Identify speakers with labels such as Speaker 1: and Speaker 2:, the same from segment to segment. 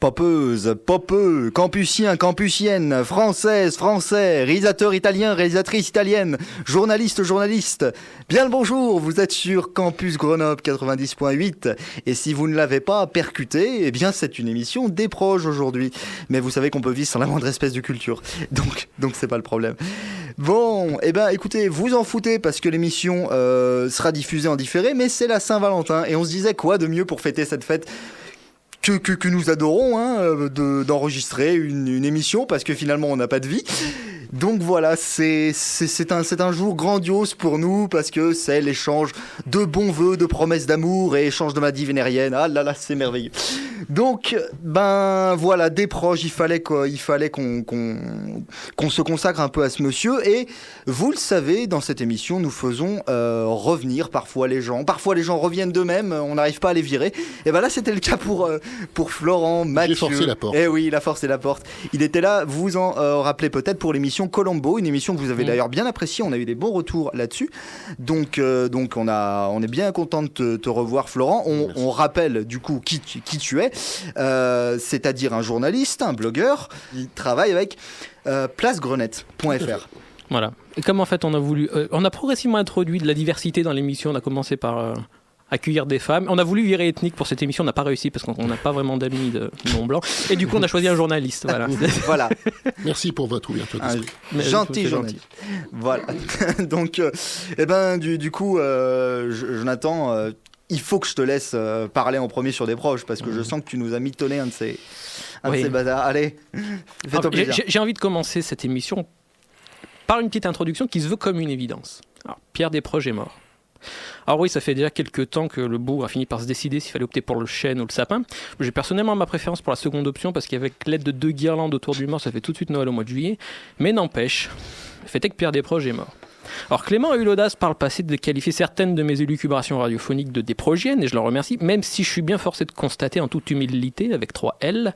Speaker 1: Popeuse, popeux, campusien, campusienne, française, français, réalisateur italien, réalisatrice italienne, journaliste, journaliste. Bien le bonjour, vous êtes sur Campus Grenoble 90.8 et si vous ne l'avez pas percuté, eh bien c'est une émission des proches aujourd'hui. Mais vous savez qu'on peut vivre sans la moindre espèce de culture, donc c'est pas le problème. Bon, eh ben écoutez, vous en foutez parce que l'émission sera diffusée en différé, mais c'est la Saint-Valentin et on se disait quoi de mieux pour fêter cette fête que nous adorons d'enregistrer une émission parce que finalement on n'a pas de vie. Donc voilà, c'est un jour grandiose pour nous parce que c'est l'échange de bons vœux, de promesses d'amour et échange de maladie vénérienne. Ah là là, c'est merveilleux. Donc, ben voilà, des proches, il fallait qu'on se consacre un peu à ce monsieur. Et vous le savez, dans cette émission, nous faisons revenir parfois les gens. Parfois les gens reviennent d'eux-mêmes, on n'arrive pas à les virer. Et ben là, c'était le cas pour Florent, Mathieu.
Speaker 2: J'ai forcé la porte.
Speaker 1: Eh oui, il a forcé la porte. Il était là, vous en rappelez peut-être pour l'émission Colombo, une émission que vous avez d'ailleurs bien appréciée. On a eu des bons retours là-dessus. Donc on est bien content de te revoir, Florent. On rappelle du coup qui tu es. C'est-à-dire un journaliste, un blogueur. Il travaille avec placegrenette.fr.
Speaker 3: Voilà. Et comme en fait on a progressivement introduit de la diversité dans l'émission. On a commencé par accueillir des femmes. On a voulu virer ethnique pour cette émission, on n'a pas réussi parce qu'on n'a pas vraiment d'amis de non blanc. Et du coup, on a choisi un journaliste. Voilà.
Speaker 1: Voilà.
Speaker 2: Merci pour votre ouverture d'esprit.
Speaker 1: Gentil. Voilà. Donc, du coup, Jonathan, il faut que je te laisse parler en premier sur des proches parce que je sens que tu nous as mitonné un de ces bazars. Allez, fais-toi plaisir.
Speaker 3: J'ai envie de commencer cette émission par une petite introduction qui se veut comme une évidence. Alors, Pierre Desproges est mort. Alors oui, ça fait déjà quelques temps que le bourg a fini par se décider s'il fallait opter pour le chêne ou le sapin. J'ai personnellement ma préférence pour la seconde option parce qu'avec l'aide de 2 guirlandes autour du mort, ça fait tout de suite Noël au mois de juillet. Mais n'empêche, le fait est que Pierre Desproges est mort. Alors Clément a eu l'audace par le passé de qualifier certaines de mes élucubrations radiophoniques de desprogiennes, et je l'en remercie, même si je suis bien forcé de constater en toute humilité, avec 3 L,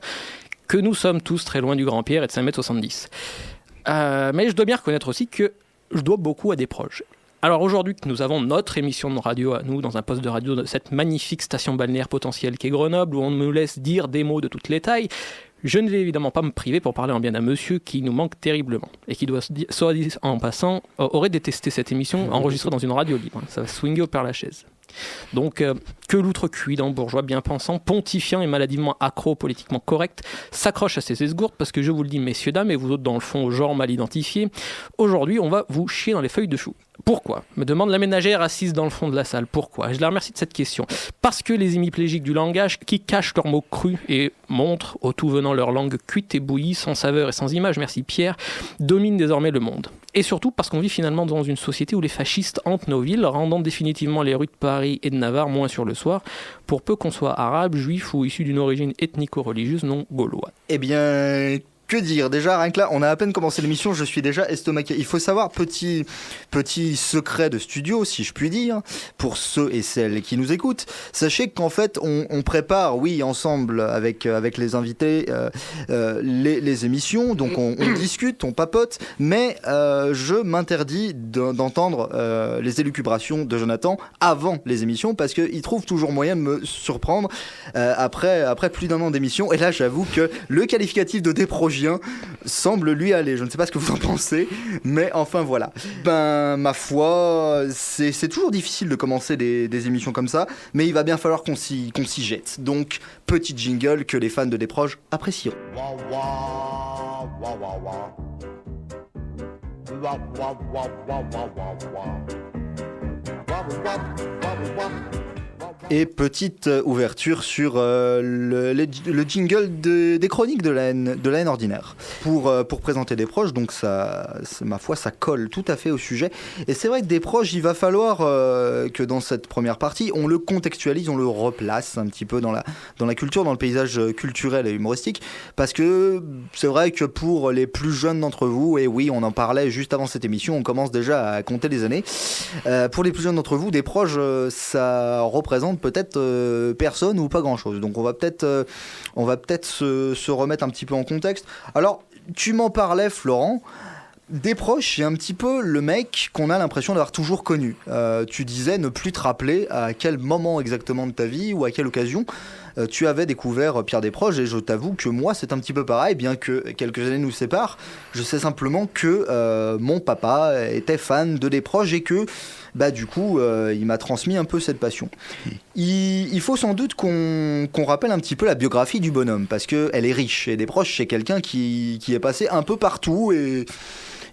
Speaker 3: que nous sommes tous très loin du grand Pierre et de 5,70 m. Mais je dois bien reconnaître aussi que je dois beaucoup à Desproges. Alors aujourd'hui que nous avons notre émission de radio à nous dans un poste de radio de cette magnifique station balnéaire potentielle qu'est Grenoble où on nous laisse dire des mots de toutes les tailles, je ne vais évidemment pas me priver pour parler en bien d'un monsieur qui nous manque terriblement et qui doit, soit dit en passant, aurait détesté cette émission enregistrée dans une radio libre. Ça va swinguer au Père-Lachaise. Donc, que l'outrecuidant bourgeois bien pensant, pontifiant et maladivement accro politiquement correct, s'accroche à ses esgourdes parce que je vous le dis, messieurs, dames, et vous autres dans le fond au genre mal identifié, aujourd'hui on va vous chier dans les feuilles de chou. Pourquoi ? Me demande la ménagère assise dans le fond de la salle. Pourquoi ? Je la remercie de cette question. Parce que les hémiplégiques du langage, qui cachent leurs mots crus et montrent, au tout venant leur langue cuite et bouillie, sans saveur et sans image, merci Pierre, dominent désormais le monde. Et surtout parce qu'on vit finalement dans une société où les fascistes hantent nos villes, rendant définitivement les rues de Paris et de Navarre moins sur le soir, pour peu qu'on soit arabe, juif ou issu d'une origine ethnico-religieuse non gauloise.
Speaker 1: Eh bien... Que dire ? Déjà, rien que là, on a à peine commencé l'émission, je suis déjà estomaqué. Il faut savoir, petit secret de studio, si je puis dire, pour ceux et celles qui nous écoutent. Sachez qu'en fait, on prépare, oui, ensemble, avec les invités, les émissions. Donc, on discute, on papote. Mais je m'interdis d'entendre les élucubrations de Jonathan avant les émissions parce qu'il trouve toujours moyen de me surprendre après plus d'1 an d'émission. Et là, j'avoue que le qualificatif de déprogien semble lui aller. Je ne sais pas ce que vous en pensez, mais enfin voilà. Ben, ma foi, c'est toujours difficile de commencer des émissions comme ça, mais il va bien falloir qu'on s'y jette. Donc, petit jingle que les fans de Desproges apprécieront. Et petite ouverture sur le jingle des chroniques de la haine ordinaire. Pour présenter Desproges, donc ça, ma foi, ça colle tout à fait au sujet. Et c'est vrai que Desproges, il va falloir que dans cette première partie, on le contextualise, on le replace un petit peu dans la culture, dans le paysage culturel et humoristique. Parce que c'est vrai que pour les plus jeunes d'entre vous, et oui, on en parlait juste avant cette émission, on commence déjà à compter les années. Pour les plus jeunes d'entre vous, Desproges, ça représente peut-être personne ou pas grand-chose. Donc on va peut-être se remettre un petit peu en contexte. Alors, tu m'en parlais, Florent. Desproges, c'est un petit peu le mec qu'on a l'impression d'avoir toujours connu. Tu disais ne plus te rappeler à quel moment exactement de ta vie ou à quelle occasion tu avais découvert Pierre Desproges, et je t'avoue que moi c'est un petit peu pareil, bien que quelques années nous séparent. Je sais simplement que mon papa était fan de Desproges et que du coup il m'a transmis un peu cette passion. Il faut sans doute qu'on rappelle un petit peu la biographie du bonhomme, parce qu'elle est riche, et Desproges c'est quelqu'un qui est passé un peu partout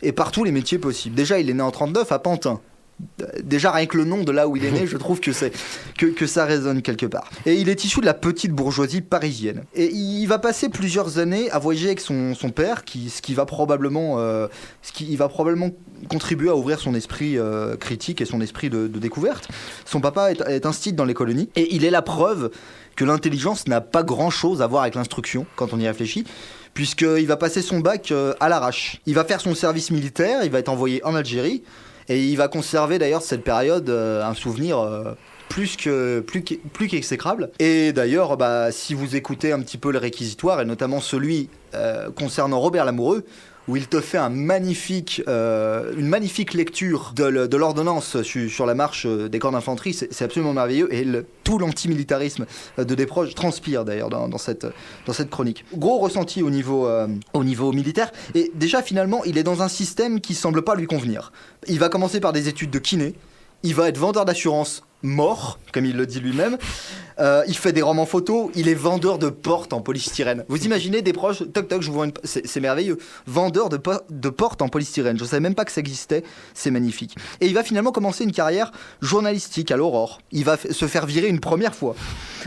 Speaker 1: et par tous les métiers possibles. Déjà, il est né en 39 à Pantin. Déjà, rien que le nom de là où il est né, je trouve que ça résonne quelque part. Et il est issu de la petite bourgeoisie parisienne. Et il va passer plusieurs années à voyager avec son père, ce qui va probablement contribuer à ouvrir son esprit critique et son esprit de découverte. Son papa est institut dans les colonies, et il est la preuve que l'intelligence n'a pas grand-chose à voir avec l'instruction, quand on y réfléchit, puisqu'il va passer son bac à l'arrache. Il va faire son service militaire, il va être envoyé en Algérie, et il va conserver d'ailleurs cette période un souvenir plus qu'exécrable. Et d'ailleurs, si vous écoutez un petit peu le réquisitoire, et notamment celui concernant Robert Lamoureux, où il te fait une magnifique lecture de l'ordonnance sur la marche des corps d'infanterie. C'est absolument merveilleux, et tout l'antimilitarisme de Desproges transpire d'ailleurs dans cette chronique. Gros ressenti au niveau militaire, et déjà finalement il est dans un système qui semble pas lui convenir. Il va commencer par des études de kiné, il va être vendeur d'assurance mort, comme il le dit lui-même. Il fait des romans photos, il est vendeur de portes en polystyrène. Vous imaginez Desproges, toc toc, je vous vends c'est merveilleux. Vendeur de portes en polystyrène, je savais même pas que ça existait, c'est magnifique. Et il va finalement commencer une carrière journalistique à l'Aurore. Il va se faire virer une première fois,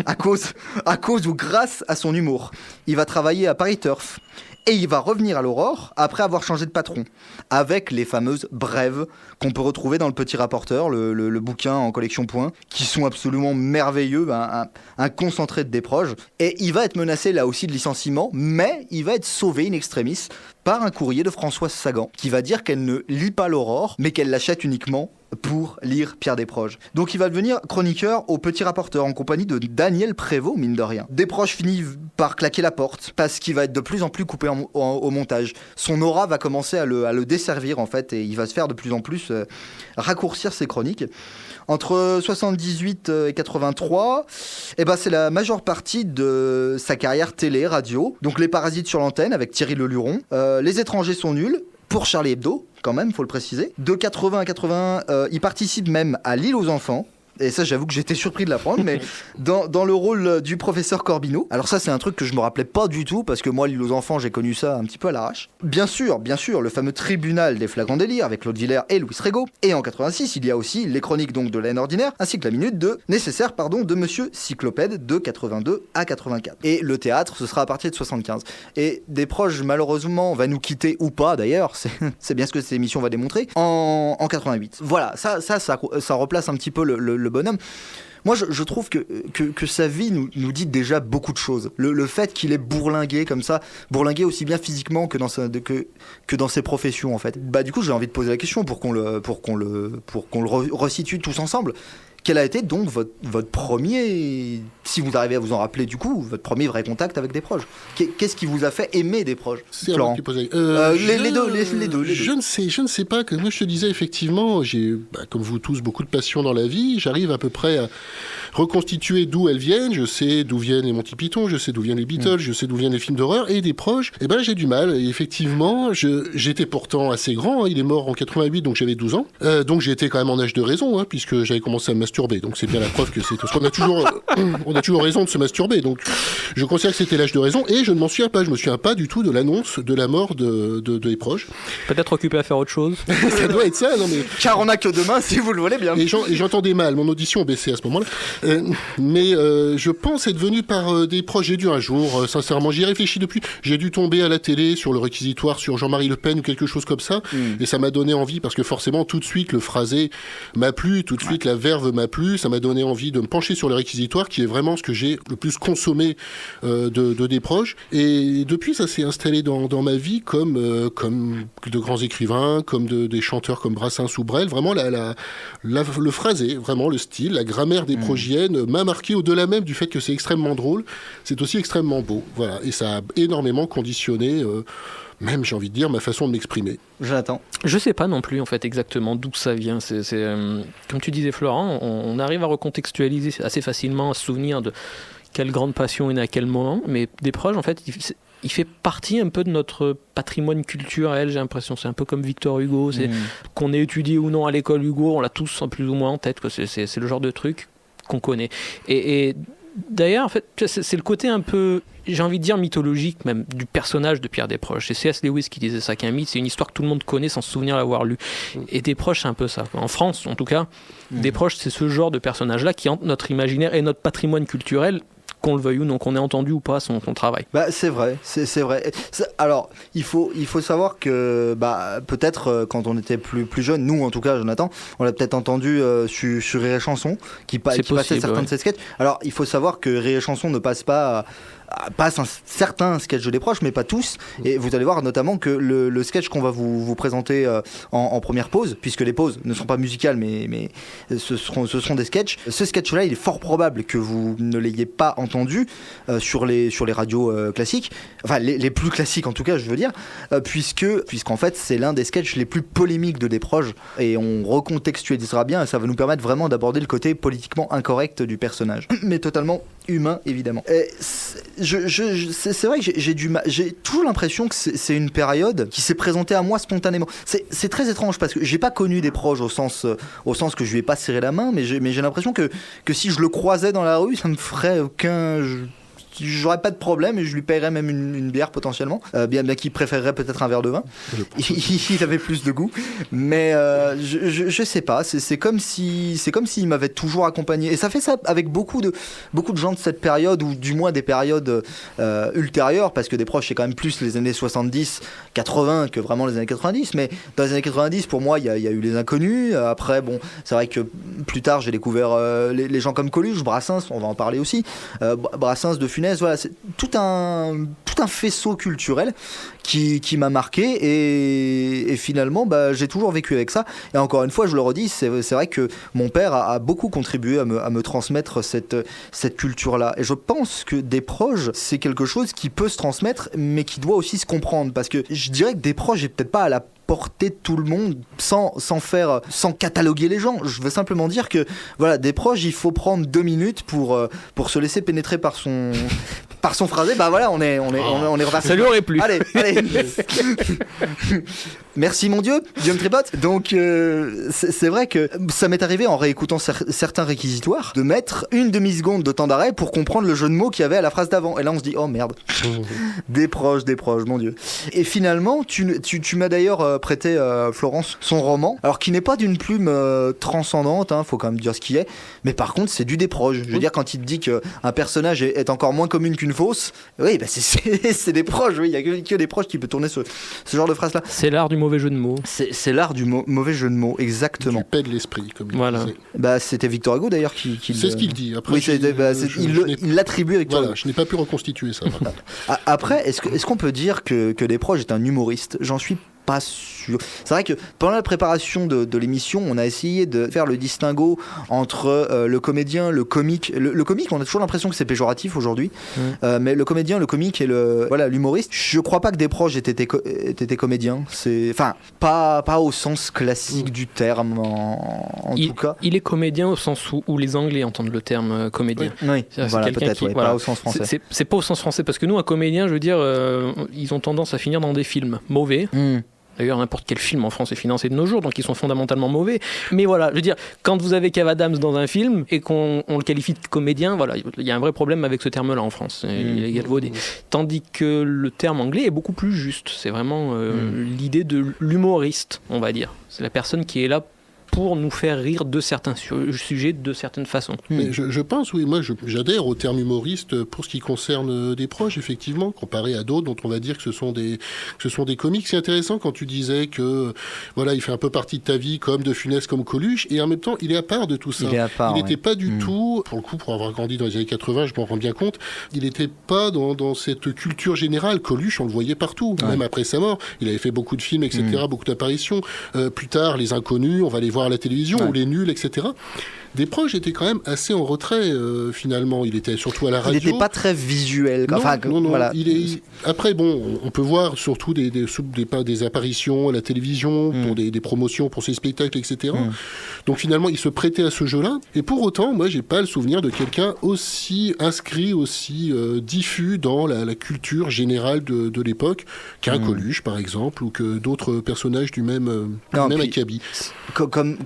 Speaker 1: à cause ou grâce à son humour. Il va travailler à Paris Turf. Et il va revenir à l'Aurore après avoir changé de patron, avec les fameuses brèves qu'on peut retrouver dans le Petit Rapporteur, le bouquin en collection Point, qui sont absolument merveilleux, un concentré de Desproges. Et il va être menacé là aussi de licenciement, mais il va être sauvé in extremis par un courrier de Françoise Sagan, qui va dire qu'elle ne lit pas l'Aurore, mais qu'elle l'achète uniquement pour lire Pierre Desproges. Donc il va devenir chroniqueur au Petit Rapporteur en compagnie de Daniel Prévost, mine de rien. Desproges finit par claquer la porte parce qu'il va être de plus en plus coupé au montage. Son aura va commencer à le desservir en fait, et il va se faire de plus en plus raccourcir ses chroniques. Entre 78 et 83, c'est la majeure partie de sa carrière télé, radio. Donc Les Parasites sur l'antenne avec Thierry Leluron, Les étrangers sont nuls, pour Charlie Hebdo, quand même, faut le préciser. De 80 à 81, il participe même à L'île aux enfants. Et ça, j'avoue que j'étais surpris de l'apprendre, mais dans le rôle du professeur Corbineau. Alors ça, c'est un truc que je me rappelais pas du tout, parce que moi, L'île aux enfants, j'ai connu ça un petit peu à l'arrache. Bien sûr, le fameux tribunal des flagrants délires avec Claude Villers et Louis Régaud. Et en 86, il y a aussi les chroniques donc de la haine ordinaire, ainsi que la minute de Monsieur Cyclopède de 82 à 84. Et le théâtre, ce sera à partir de 75. Et Desproges, malheureusement, va nous quitter ou pas, d'ailleurs, c'est bien ce que cette émission va démontrer, en 88. Voilà, ça replace un petit peu le bonhomme. Moi, je trouve que sa vie nous dit déjà beaucoup de choses. Le fait qu'il est bourlingué comme ça, bourlingué aussi bien physiquement que dans ses professions, en fait. Du coup, j'ai envie de poser la question pour qu'on le resitue tous ensemble. Quel a été donc votre premier, si vous arrivez à vous en rappeler du coup, votre premier vrai contact avec Desproges? Qu'est-ce qui vous a fait aimer Desproges, Florent?
Speaker 2: Les deux.
Speaker 1: Je
Speaker 2: ne sais pas. Comme moi je te disais, effectivement, j'ai, comme vous tous, beaucoup de passion dans la vie. J'arrive à peu près à reconstituer d'où elles viennent. Je sais d'où viennent les Monty Python, je sais d'où viennent les Beatles, je sais d'où viennent les films d'horreur. Et Desproges, j'ai du mal. Et effectivement, j'étais pourtant assez grand. Il est mort en 88, donc j'avais 12 ans. Donc j'étais quand même en âge de raison, puisque j'avais commencé à me masturber. Donc c'est bien la preuve que c'est... Parce qu'on a toujours raison de se masturber. Donc je considère que c'était l'âge de raison, et je ne m'en souviens pas. Je me souviens pas du tout de l'annonce de la mort de Desproges.
Speaker 3: Peut-être occupé à faire autre chose.
Speaker 2: Ça doit être ça, non mais...
Speaker 1: Car on n'a que demain, si vous le voulez bien.
Speaker 2: Et j'entendais mal, mon audition baissait à ce moment-là. Mais je pense être venu par Desproges. J'ai dû un jour, sincèrement, j'y ai réfléchi depuis, j'ai dû tomber à la télé sur le réquisitoire sur Jean-Marie Le Pen ou quelque chose comme ça, et ça m'a donné envie, parce que forcément, tout de suite, le phrasé m'a plu, tout de suite, la verve m'a plu, ça m'a donné envie de me pencher sur le réquisitoire, qui est vraiment ce que j'ai le plus consommé de Desproges. Et depuis, ça s'est installé dans ma vie comme de grands écrivains, comme des chanteurs comme Brassens ou Brel. Vraiment, le phrasé, vraiment le style, la grammaire desprogienne m'a marqué, au-delà même du fait que c'est extrêmement drôle, c'est aussi extrêmement beau. Voilà. Et ça a énormément conditionné même, j'ai envie de dire, ma façon de m'exprimer.
Speaker 1: Jonathan.
Speaker 3: Je sais pas non plus en fait exactement d'où ça vient. Comme tu disais Florent, on arrive à recontextualiser assez facilement, à se souvenir de quelle grande passion est née à quel moment, mais des proches en fait, il fait partie un peu de notre patrimoine culturel, j'ai l'impression. C'est un peu comme Victor Hugo, qu'on ait étudié ou non à l'école Hugo, on l'a tous plus ou moins en tête, quoi. C'est le genre de truc qu'on connaît. Et d'ailleurs, en fait, c'est le côté un peu, j'ai envie de dire mythologique même, du personnage de Pierre Desproges. C'est C.S. Lewis qui disait ça, qu'un mythe, c'est une histoire que tout le monde connaît sans se souvenir l'avoir lu. Et Desproges, c'est un peu ça. En France, en tout cas, Desproges, c'est ce genre de personnage-là qui hante notre imaginaire et notre patrimoine culturel, qu'on le veuille ou non, qu'on ait entendu ou pas son travail.
Speaker 1: C'est vrai, c'est vrai. Alors, il faut savoir que peut-être quand on était plus jeune, nous en tout cas, Jonathan, on l'a peut-être entendu sur Rire et Chanson, qui passait certains de ses sketchs. Alors, il faut savoir que Rire et Chanson ne passe certains sketchs de Desproges, mais pas tous. Et vous allez voir notamment que le sketch qu'on va vous présenter en première pause, puisque les pauses ne sont pas musicales, mais ce seront des sketchs. Ce sketch-là, il est fort probable que vous ne l'ayez pas entendu sur les radios classiques, enfin les plus classiques en tout cas, je veux dire, puisqu'en fait c'est l'un des sketchs les plus polémiques de Desproges, et on recontextualisera bien, et ça va nous permettre vraiment d'aborder le côté politiquement incorrect du personnage, mais totalement humain évidemment. C'est vrai que j'ai toujours l'impression que c'est une période qui s'est présentée à moi spontanément. C'est très étrange parce que j'ai pas connu Desproges au sens que je lui ai pas serré la main, mais j'ai l'impression que si je le croisais dans la rue, ça me ferait aucun... J'aurais pas de problème et je lui paierais même une bière potentiellement, bien qu'il préférerait peut-être un verre de vin. Il avait plus de goût, mais je sais pas, c'est comme s'il m'avait toujours accompagné, et ça fait ça avec beaucoup de gens de cette période, ou du moins des périodes ultérieures, parce que Desproges c'est quand même plus les années 70-80 que vraiment les années 90, mais dans les années 90 pour moi il y a eu les Inconnus. Après bon, c'est vrai que plus tard j'ai découvert les gens comme Coluche, Brassens, on va en parler aussi, Brassens, De Funès. Voilà, c'est tout un faisceau culturel qui m'a marqué, et finalement j'ai toujours vécu avec ça. Et encore une fois, je le redis, c'est vrai que mon père a beaucoup contribué à me transmettre cette culture-là. Et je pense que Desproges, c'est quelque chose qui peut se transmettre, mais qui doit aussi se comprendre, parce que je dirais que Desproges est peut-être pas à la portée de tout le monde, sans cataloguer les gens. Je veux simplement dire que voilà, Desproges, il faut prendre 2 minutes pour se laisser pénétrer par son phrasé. Voilà, on est reparti.
Speaker 3: Ça lui aurait plu.
Speaker 1: Allez. Merci mon Dieu me tripote. Donc c'est vrai que ça m'est arrivé en réécoutant certains réquisitoires de mettre une demi-seconde de temps d'arrêt pour comprendre le jeu de mots qu'il y avait à la phrase d'avant. Et là on se dit oh merde. Desproges, mon Dieu. Et finalement tu m'as d'ailleurs prêté, Florence, son roman, alors qui n'est pas d'une plume transcendante, faut quand même dire ce qui est, mais par contre c'est du Desproges. Je veux dire, quand il te dit qu'un personnage est encore moins commune qu'une fosse, oui, c'est Desproges, oui, il y a que Desproges qui peut tourner ce genre de phrase là.
Speaker 3: C'est l'art du mauvais jeu de mots.
Speaker 1: C'est l'art du mauvais jeu de mots, exactement.
Speaker 2: Du paix de l'esprit, comme il
Speaker 3: voilà.
Speaker 2: disait.
Speaker 1: C'était Victor Hugo d'ailleurs qui
Speaker 2: c'est ce qu'il dit. Après,
Speaker 1: oui, il l'attribue à Victor Hugo.
Speaker 2: Je n'ai pas pu reconstituer ça.
Speaker 1: Après, est-ce qu'on peut dire que Desproges est un humoriste ? J'en suis pas sûr. C'est vrai que pendant la préparation de l'émission, on a essayé de faire le distinguo entre le comédien, le comique. Le comique, on a toujours l'impression que c'est péjoratif aujourd'hui, mais le comédien, le comique et l'humoriste. Je crois pas que Desproges était comédien. Enfin, pas au sens classique du terme, en tout cas.
Speaker 3: Il est comédien au sens où les Anglais entendent le terme comédien.
Speaker 1: Oui, voilà, peut-être, pas au sens français.
Speaker 3: C'est pas au sens français, parce que nous, un comédien, je veux dire, ils ont tendance à finir dans des films mauvais. D'ailleurs, n'importe quel film en France est financé de nos jours, donc ils sont fondamentalement mauvais. Mais voilà, je veux dire, quand vous avez Kev Adams dans un film et qu'on le qualifie de comédien, voilà, il y a un vrai problème avec ce terme-là en France. Il est galvaudé. Tandis que le terme anglais est beaucoup plus juste. C'est vraiment l'idée de l'humoriste, on va dire. C'est la personne qui est là pour nous faire rire de certains sujets de certaines façons.
Speaker 2: Mais je pense, oui, moi j'adhère au terme humoriste pour ce qui concerne Desproges, effectivement, comparé à d'autres dont on va dire que ce sont des comiques. C'est intéressant quand tu disais que voilà, il fait un peu partie de ta vie comme De Funès, comme Coluche, et en même temps il est à part de tout ça. Il n'était pas du tout, pour le coup, pour avoir grandi dans les années 80, je m'en rends bien compte, il n'était pas dans cette culture générale. Coluche, on le voyait partout, même après sa mort. Il avait fait beaucoup de films, etc., beaucoup d'apparitions. Plus tard, les Inconnus, on va les voir à la télévision, ou les Nuls, etc. Desproges était quand même assez en retrait, finalement. Il était surtout à la radio.
Speaker 1: Il n'était pas très visuel.
Speaker 2: Non,
Speaker 1: enfin,
Speaker 2: non.
Speaker 1: Voilà.
Speaker 2: Après, bon, on peut voir surtout des apparitions à la télévision, pour des promotions, pour ses spectacles, etc. Donc finalement, il se prêtait à ce jeu-là. Et pour autant, moi, j'ai pas le souvenir de quelqu'un aussi inscrit, aussi diffus dans la culture générale de l'époque qu'un Coluche, par exemple, ou que d'autres personnages du même acabit.
Speaker 1: Comme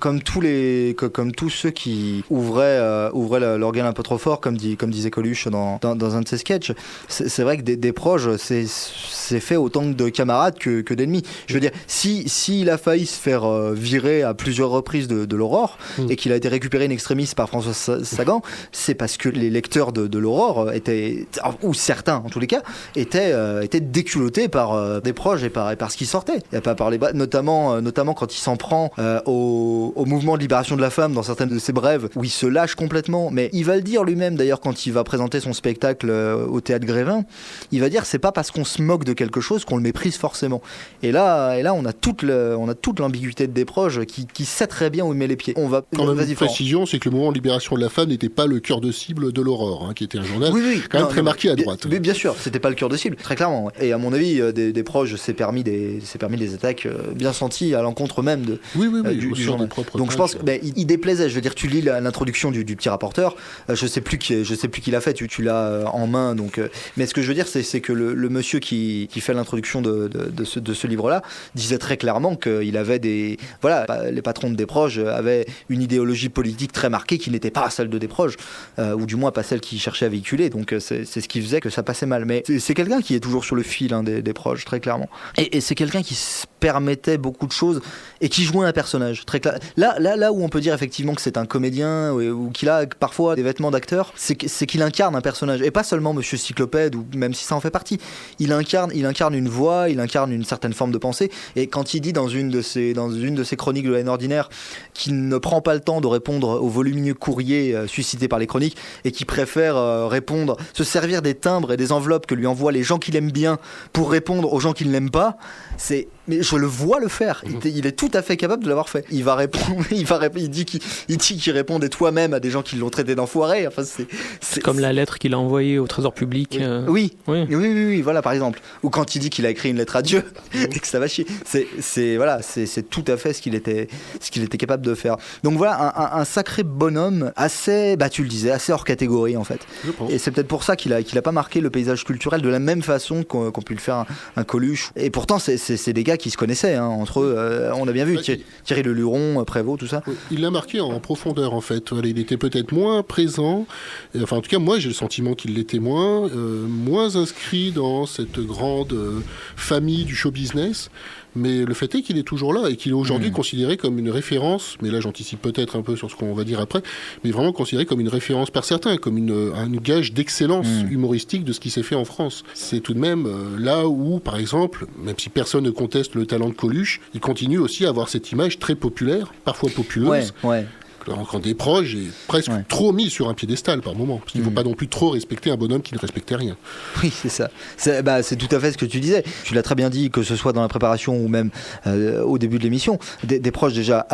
Speaker 1: tous ceux qui ouvraient l'organe un peu trop fort, comme disait Coluche dans un de ses sketchs, c'est vrai que Desproges, c'est fait autant de camarades que d'ennemis. Je veux dire, s'il a failli se faire virer à plusieurs reprises de l'Aurore et qu'il a été récupéré in extremis par François Sagan, c'est parce que les lecteurs de l'Aurore étaient, ou certains en tous les cas, étaient déculottés par Desproges et par ce qui sortait. Il n'y a pas parlé, notamment quand il s'en prend au mouvement de libération de la femme dans certaines de ses brèves, où il se lâche complètement. Mais il va le dire lui-même d'ailleurs quand il va présenter son spectacle au Théâtre Grévin. Il va dire c'est pas parce qu'on se moque de quelque chose qu'on le méprise forcément. Et là on a toute l'ambiguïté de Desproges qui sait très bien où il met les pieds.
Speaker 2: Une précision, c'est que le mouvement de libération de la femme n'était pas le cœur de cible de l'Aurore, qui était un journal très marqué à droite.
Speaker 1: Mais bien sûr, c'était pas le cœur de cible, très clairement. Et à mon avis, Desproges s'est permis des attaques bien senties à l'encontre même du journal. Donc je pense qu'il déplaisait. Je veux dire, tu lis l'introduction du petit rapporteur. Je sais plus qui l'a fait. Tu l'as en main. Donc, mais ce que je veux dire, c'est que le monsieur qui fait l'introduction de ce livre-là disait très clairement qu'il avait les patrons de Desproges avaient une idéologie politique très marquée qui n'était pas celle de Desproges, ou du moins pas celle qu'ils cherchaient à véhiculer. Donc c'est ce qui faisait que ça passait mal. Mais c'est quelqu'un qui est toujours sur le fil des Proches, très clairement. Et c'est quelqu'un qui se permettait beaucoup de choses et qui jouait un personnage très clair. Là où on peut dire effectivement que c'est un comédien ou qu'il a parfois des vêtements d'acteur, c'est qu'il incarne un personnage et pas seulement Monsieur Cyclopède, ou même si ça en fait partie. Il incarne une voix, il incarne une certaine forme de pensée. Et quand il dit dans une de ses chroniques de la haine ordinaire qu'il ne prend pas le temps de répondre aux volumineux courriers suscités par les chroniques et qui préfère se servir des timbres et des enveloppes que lui envoient les gens qu'il aime bien pour répondre aux gens qu'il n'aime pas, mais je le vois le faire. Il est tout à fait capable de l'avoir fait. Il va répondre. Il dit qu'il répondait toi-même à des gens qui l'ont traité d'enfoiré. Enfin, c'est
Speaker 3: comme la lettre qu'il a envoyée au Trésor public.
Speaker 1: Oui, voilà, par exemple. Ou quand il dit qu'il a écrit une lettre à Dieu et que ça va chier. C'est tout à fait ce qu'il était capable de faire. Donc voilà, un sacré bonhomme, assez, tu le disais, assez hors catégorie en fait. Et c'est peut-être pour ça qu'il a pas marqué le paysage culturel de la même façon qu'ont pu le faire un Coluche. Et pourtant, c'est des gars qui se connaissaient entre eux. On a bien vu Thierry Leluron, Prévost, tout ça.
Speaker 2: Il l'a marqué en profondeur en fait. Il était peut-être moins présent. Enfin, en tout cas, moi, j'ai le sentiment qu'il l'était moins inscrit dans cette grande famille du show business. Mais le fait est qu'il est toujours là et qu'il est aujourd'hui considéré comme une référence, mais là j'anticipe peut-être un peu sur ce qu'on va dire après, mais vraiment considéré comme une référence par certains, comme un gage d'excellence humoristique de ce qui s'est fait en France. C'est tout de même là où, par exemple, même si personne ne conteste le talent de Coluche, il continue aussi à avoir cette image très populaire, parfois populeuse.
Speaker 1: Ouais.
Speaker 2: Quand Desproges est presque trop mis sur un piédestal par moment, parce qu'il ne faut pas non plus trop respecter un bonhomme qui ne respectait rien.
Speaker 1: Oui, c'est ça. C'est tout à fait ce que tu disais. Tu l'as très bien dit, que ce soit dans la préparation ou même au début de l'émission. Desproges déjà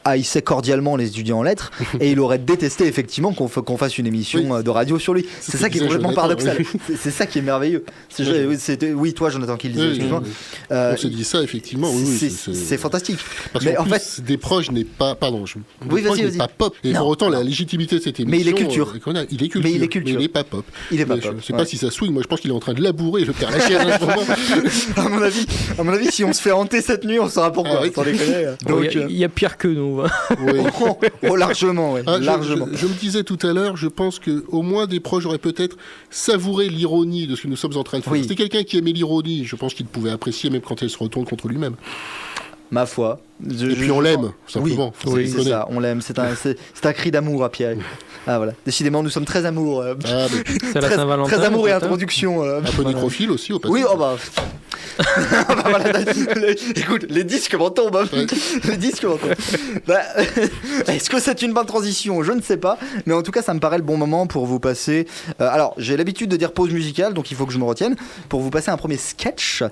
Speaker 1: haïssait cordialement les étudiants en lettres et il aurait détesté effectivement qu'on fasse une émission de radio sur lui. C'est ça qui est complètement paradoxal. C'est ça qui est merveilleux. Oui, toi Jonathan qui le disais. Excuse-moi.
Speaker 2: On s'est dit ça effectivement.
Speaker 1: C'est fantastique.
Speaker 2: Parce qu'en plus, Desproges n'est pas... Pardon,
Speaker 1: vas-y.
Speaker 2: Pas pop. Et pour autant, la légitimité de cette émission...
Speaker 1: Mais il est culture.
Speaker 2: Il est culture. Mais il n'est pas pop.
Speaker 1: Il est pas pop.
Speaker 2: Je ne sais pas si ça swing. Moi, je pense qu'il est en train de labourer le Père Lachaise en ce moment.
Speaker 1: À mon avis, si on se fait hanter cette nuit, on saura pourquoi.
Speaker 3: Donc, il y a pire que nous.
Speaker 1: Largement, oui. Largement.
Speaker 2: Je me disais tout à l'heure, je pense qu'au moins Desproges aurait peut-être savouré l'ironie de ce que nous sommes en train de faire. C'était quelqu'un qui aimait l'ironie. Je pense qu'il pouvait apprécier même quand elle se retourne contre lui-même.
Speaker 1: Ma foi.
Speaker 2: Et puis on l'aime, simplement.
Speaker 1: Oui, c'est ça, on l'aime. C'est un cri d'amour à Pierre. Ah voilà. Décidément, nous sommes très amour.
Speaker 3: C'est la Saint-Valentin.
Speaker 1: Très amour et introduction.
Speaker 2: Un peu nécrophile aussi, au passage.
Speaker 1: Oui, écoute, les disques m'en tombent. Les disques m'en tombent. Est-ce que c'est une bonne transition ? Je ne sais pas. Mais en tout cas, ça me paraît le bon moment pour vous passer. Alors, j'ai l'habitude de dire pause musicale, donc il faut que je me retienne. Pour vous passer un premier sketch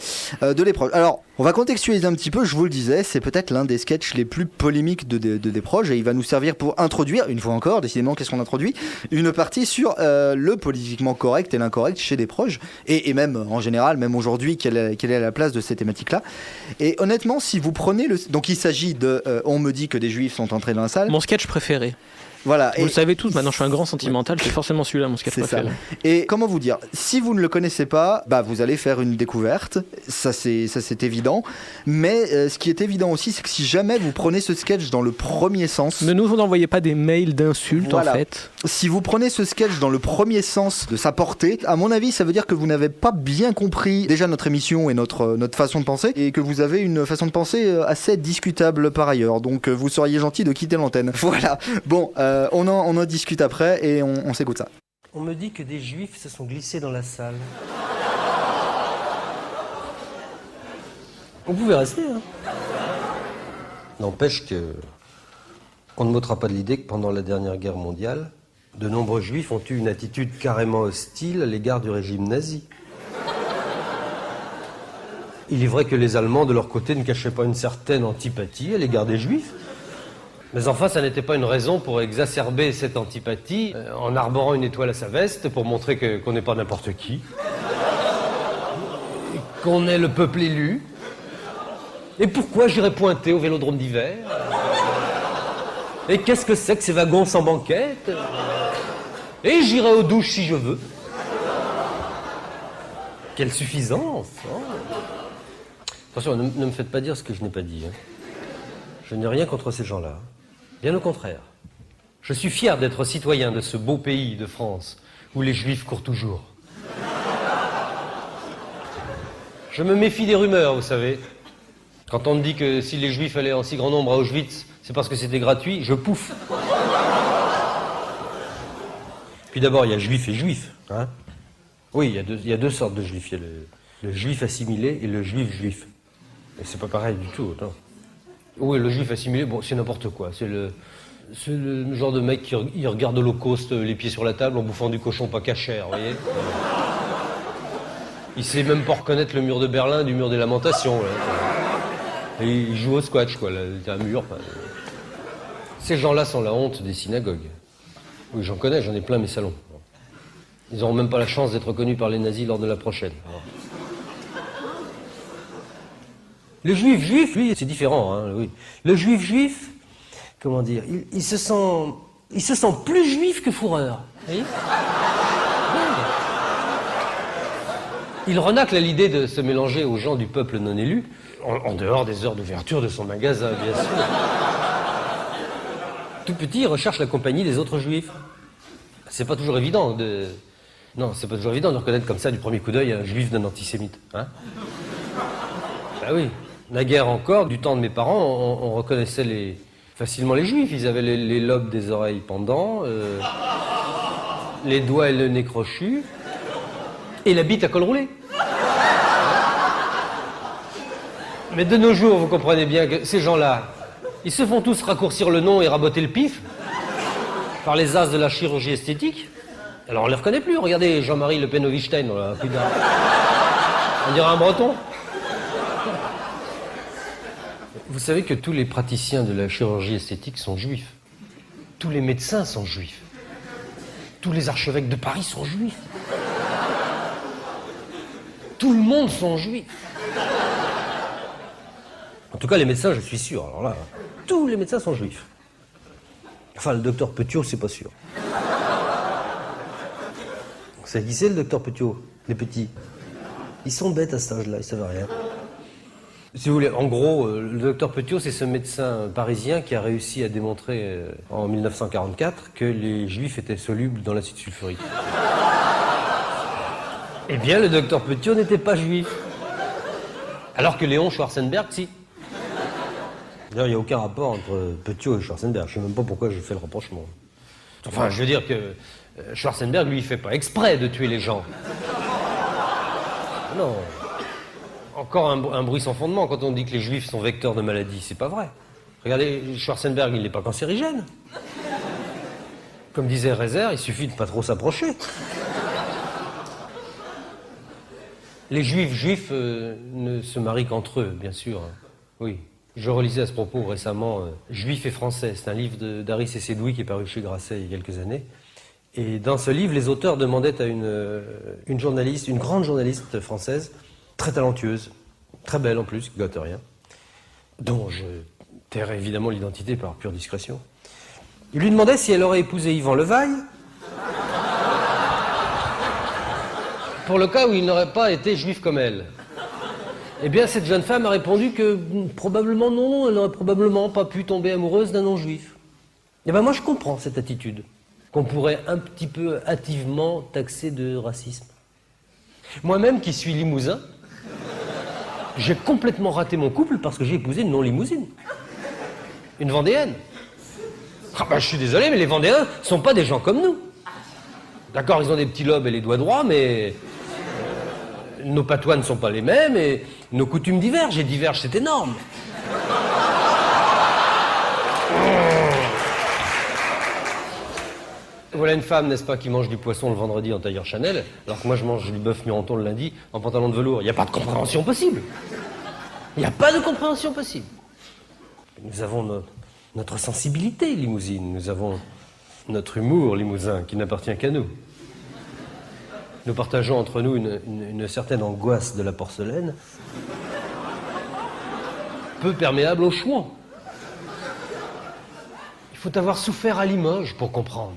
Speaker 1: de Desproges. Alors, On va contextualiser un petit peu, je vous le disais, c'est peut-être l'un des sketchs les plus polémiques de Desproges et il va nous servir pour introduire, une fois encore, décidément qu'est-ce qu'on introduit, une partie sur le politiquement correct et l'incorrect chez Desproges et même en général, même aujourd'hui, quelle est la place de ces thématiques-là. Et honnêtement, si vous prenez le... Donc il s'agit de On me dit que des juifs sont entrés dans la salle.
Speaker 3: Mon sketch préféré.
Speaker 1: Voilà.
Speaker 3: Vous le savez tous, maintenant je suis un grand sentimental, c'est forcément celui-là mon sketch préféré.
Speaker 1: Ça. Et comment vous dire, si vous ne le connaissez pas, vous allez faire une découverte, ça c'est évident, mais ce qui est évident aussi, c'est que si jamais vous prenez ce sketch dans le premier sens...
Speaker 3: Ne nous envoyez pas des mails d'insultes en fait.
Speaker 1: Si vous prenez ce sketch dans le premier sens de sa portée, à mon avis, ça veut dire que vous n'avez pas bien compris déjà notre émission et notre façon de penser, et que vous avez une façon de penser assez discutable par ailleurs, donc vous seriez gentil de quitter l'antenne. Voilà, bon... on en discute après et on s'écoute ça.
Speaker 4: On me dit que des juifs se sont glissés dans la salle. On pouvait rester, hein. N'empêche qu'on ne m'ôtera pas de l'idée que pendant la dernière guerre mondiale, de nombreux juifs ont eu une attitude carrément hostile à l'égard du régime nazi. Il est vrai que les Allemands, de leur côté, ne cachaient pas une certaine antipathie à l'égard des juifs. Mais enfin, ça n'était pas une raison pour exacerber cette antipathie en arborant une étoile à sa veste pour montrer qu'on n'est pas n'importe qui. Qu'on est le peuple élu. Et pourquoi j'irais pointer au Vélodrome d'hiver? Et qu'est-ce que c'est que ces wagons sans banquette? Et j'irai aux douches si je veux. Quelle suffisance, hein. Attention, ne me faites pas dire ce que je n'ai pas dit, hein. Je n'ai rien contre ces gens-là. Bien au contraire. Je suis fier d'être citoyen de ce beau pays de France où les juifs courent toujours. Je me méfie des rumeurs, vous savez. Quand on me dit que si les juifs allaient en si grand nombre à Auschwitz, c'est parce que c'était gratuit, je pouffe. Puis d'abord, il y a juif et juif, hein. Oui, il y a deux sortes de juifs. Il y a le juif assimilé et le juif juif. Et c'est pas pareil du tout, non. Oui, le juif assimilé, bon, c'est n'importe quoi. C'est le genre de mec qui regarde l'Holocauste les pieds sur la table en bouffant du cochon pas cachère, vous voyez. Il sait même pas reconnaître le mur de Berlin du mur des Lamentations. Là. Et il joue au squash, quoi. C'est un mur. Ces gens-là sont la honte des synagogues. Oui, j'en connais, j'en ai plein mes salons. Ils n'auront même pas la chance d'être reconnus par les nazis lors de la prochaine. Le juif, lui, c'est différent, hein, oui. Le juif, comment dire, il se sent plus juif que fourreur. Vous voyez ? Il renacle à l'idée de se mélanger aux gens du peuple non élu, en dehors des heures d'ouverture de son magasin, bien sûr. Tout petit, il recherche la compagnie des autres juifs. C'est pas toujours évident de reconnaître comme ça du premier coup d'œil un juif d'un antisémite, hein. Bah oui. Naguère encore, du temps de mes parents, on reconnaissait facilement les juifs. Ils avaient les lobes des oreilles pendants, les doigts et le nez crochu, et la bite à col roulé. Mais de nos jours, vous comprenez bien que ces gens-là, ils se font tous raccourcir le nom et raboter le pif par les as de la chirurgie esthétique. Alors on les reconnaît plus. Regardez Jean-Marie Le Pen Wittgenstein, on dirait un breton. Vous savez que tous les praticiens de la chirurgie esthétique sont juifs. Tous les médecins sont juifs. Tous les archevêques de Paris sont juifs. Tout le monde sont juifs. En tout cas, les médecins, je suis sûr. Alors là, tous les médecins sont juifs. Enfin, le docteur Petiot, c'est pas sûr. Vous savez qui c'est, le docteur Petiot? Les petits. Ils sont bêtes à cet âge-là, ils savent rien. Si vous voulez, en gros, le docteur Petiot, c'est ce médecin parisien qui a réussi à démontrer en 1944 que les juifs étaient solubles dans l'acide sulfurique. Eh bien, le docteur Petiot n'était pas juif. Alors que Léon Schwarzenberg, si. D'ailleurs, il n'y a aucun rapport entre Petiot et Schwarzenberg. Je ne sais même pas pourquoi je fais le rapprochement. Enfin, je veux dire que Schwarzenberg, lui, il fait pas exprès de tuer les gens. Non. Encore un bruit sans fondement quand on dit que les juifs sont vecteurs de maladies. C'est pas vrai. Regardez, Schwarzenberg, il n'est pas cancérigène. Comme disait Reiser, il suffit de pas trop s'approcher. Les juifs ne se marient qu'entre eux, bien sûr. Oui. Je relisais à ce propos récemment Juifs et Français. C'est un livre d'Harry C. Sédoui qui est paru chez Grasset il y a quelques années. Et dans ce livre, les auteurs demandaient à une journaliste, une grande journaliste française, très talentueuse, très belle en plus, gâte rien, dont je tairai évidemment l'identité par pure discrétion. Ils lui demandaient si elle aurait épousé Yvan Levaille, pour le cas où il n'aurait pas été juif comme elle. Eh bien, cette jeune femme a répondu que probablement non, elle n'aurait probablement pas pu tomber amoureuse d'un non-juif. Eh bien, moi, je comprends cette attitude, qu'on pourrait un petit peu hâtivement taxer de racisme. Moi-même, qui suis limousin, j'ai complètement raté mon couple parce que j'ai épousé une non-limousine. Une Vendéenne. Ah ben, je suis désolé, mais les Vendéens sont pas des gens comme nous. D'accord, ils ont des petits lobes et les doigts droits, mais nos patois ne sont pas les mêmes et nos coutumes divergent. Et divergent, c'est énorme. Voilà une femme, n'est-ce pas, qui mange du poisson le vendredi en tailleur Chanel, alors que moi je mange du bœuf Mironton le lundi en pantalon de velours. Il n'y a pas de compréhension possible. Il n'y a pas de compréhension possible. Nous avons notre sensibilité limousine, nous avons notre humour limousin qui n'appartient qu'à nous. Nous partageons entre nous une certaine angoisse de la porcelaine, peu perméable au chouan. Il faut avoir souffert à Limoges pour comprendre.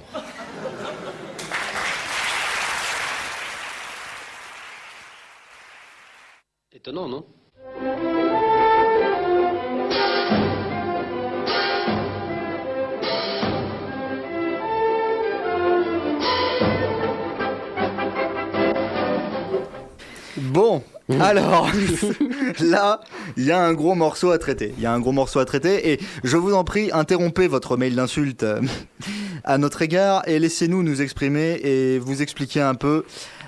Speaker 4: Étonnant, non ?
Speaker 1: Bon, alors, là, il y a un gros morceau à traiter. Et je vous en prie, interrompez votre mail d'insulte à notre égard et laissez-nous nous exprimer et vous expliquer un peu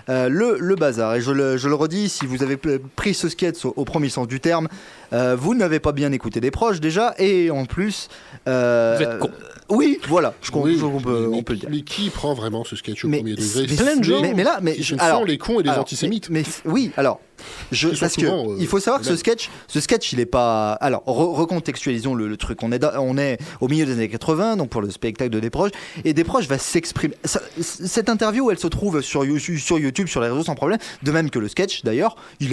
Speaker 1: le bazar. Et je le redis, si vous avez pris ce sketch au premier sens du terme, vous n'avez pas bien écouté des proches déjà, et en plus...
Speaker 3: Vous êtes con.
Speaker 1: Oui, voilà, on peut le dire.
Speaker 2: Mais qui prend vraiment ce sketch au premier degré?
Speaker 1: Plein de gens. Mais là,
Speaker 2: ce sont les cons et les antisémites.
Speaker 1: Oui, alors... parce que il faut savoir que ce sketch, il est pas. Alors, recontextualisons le truc. On est au milieu des années 80, donc pour le spectacle de Desproges, et Desproges va s'exprimer. Cette interview, elle se trouve sur YouTube, sur les réseaux sans problème. De même que le sketch, d'ailleurs, il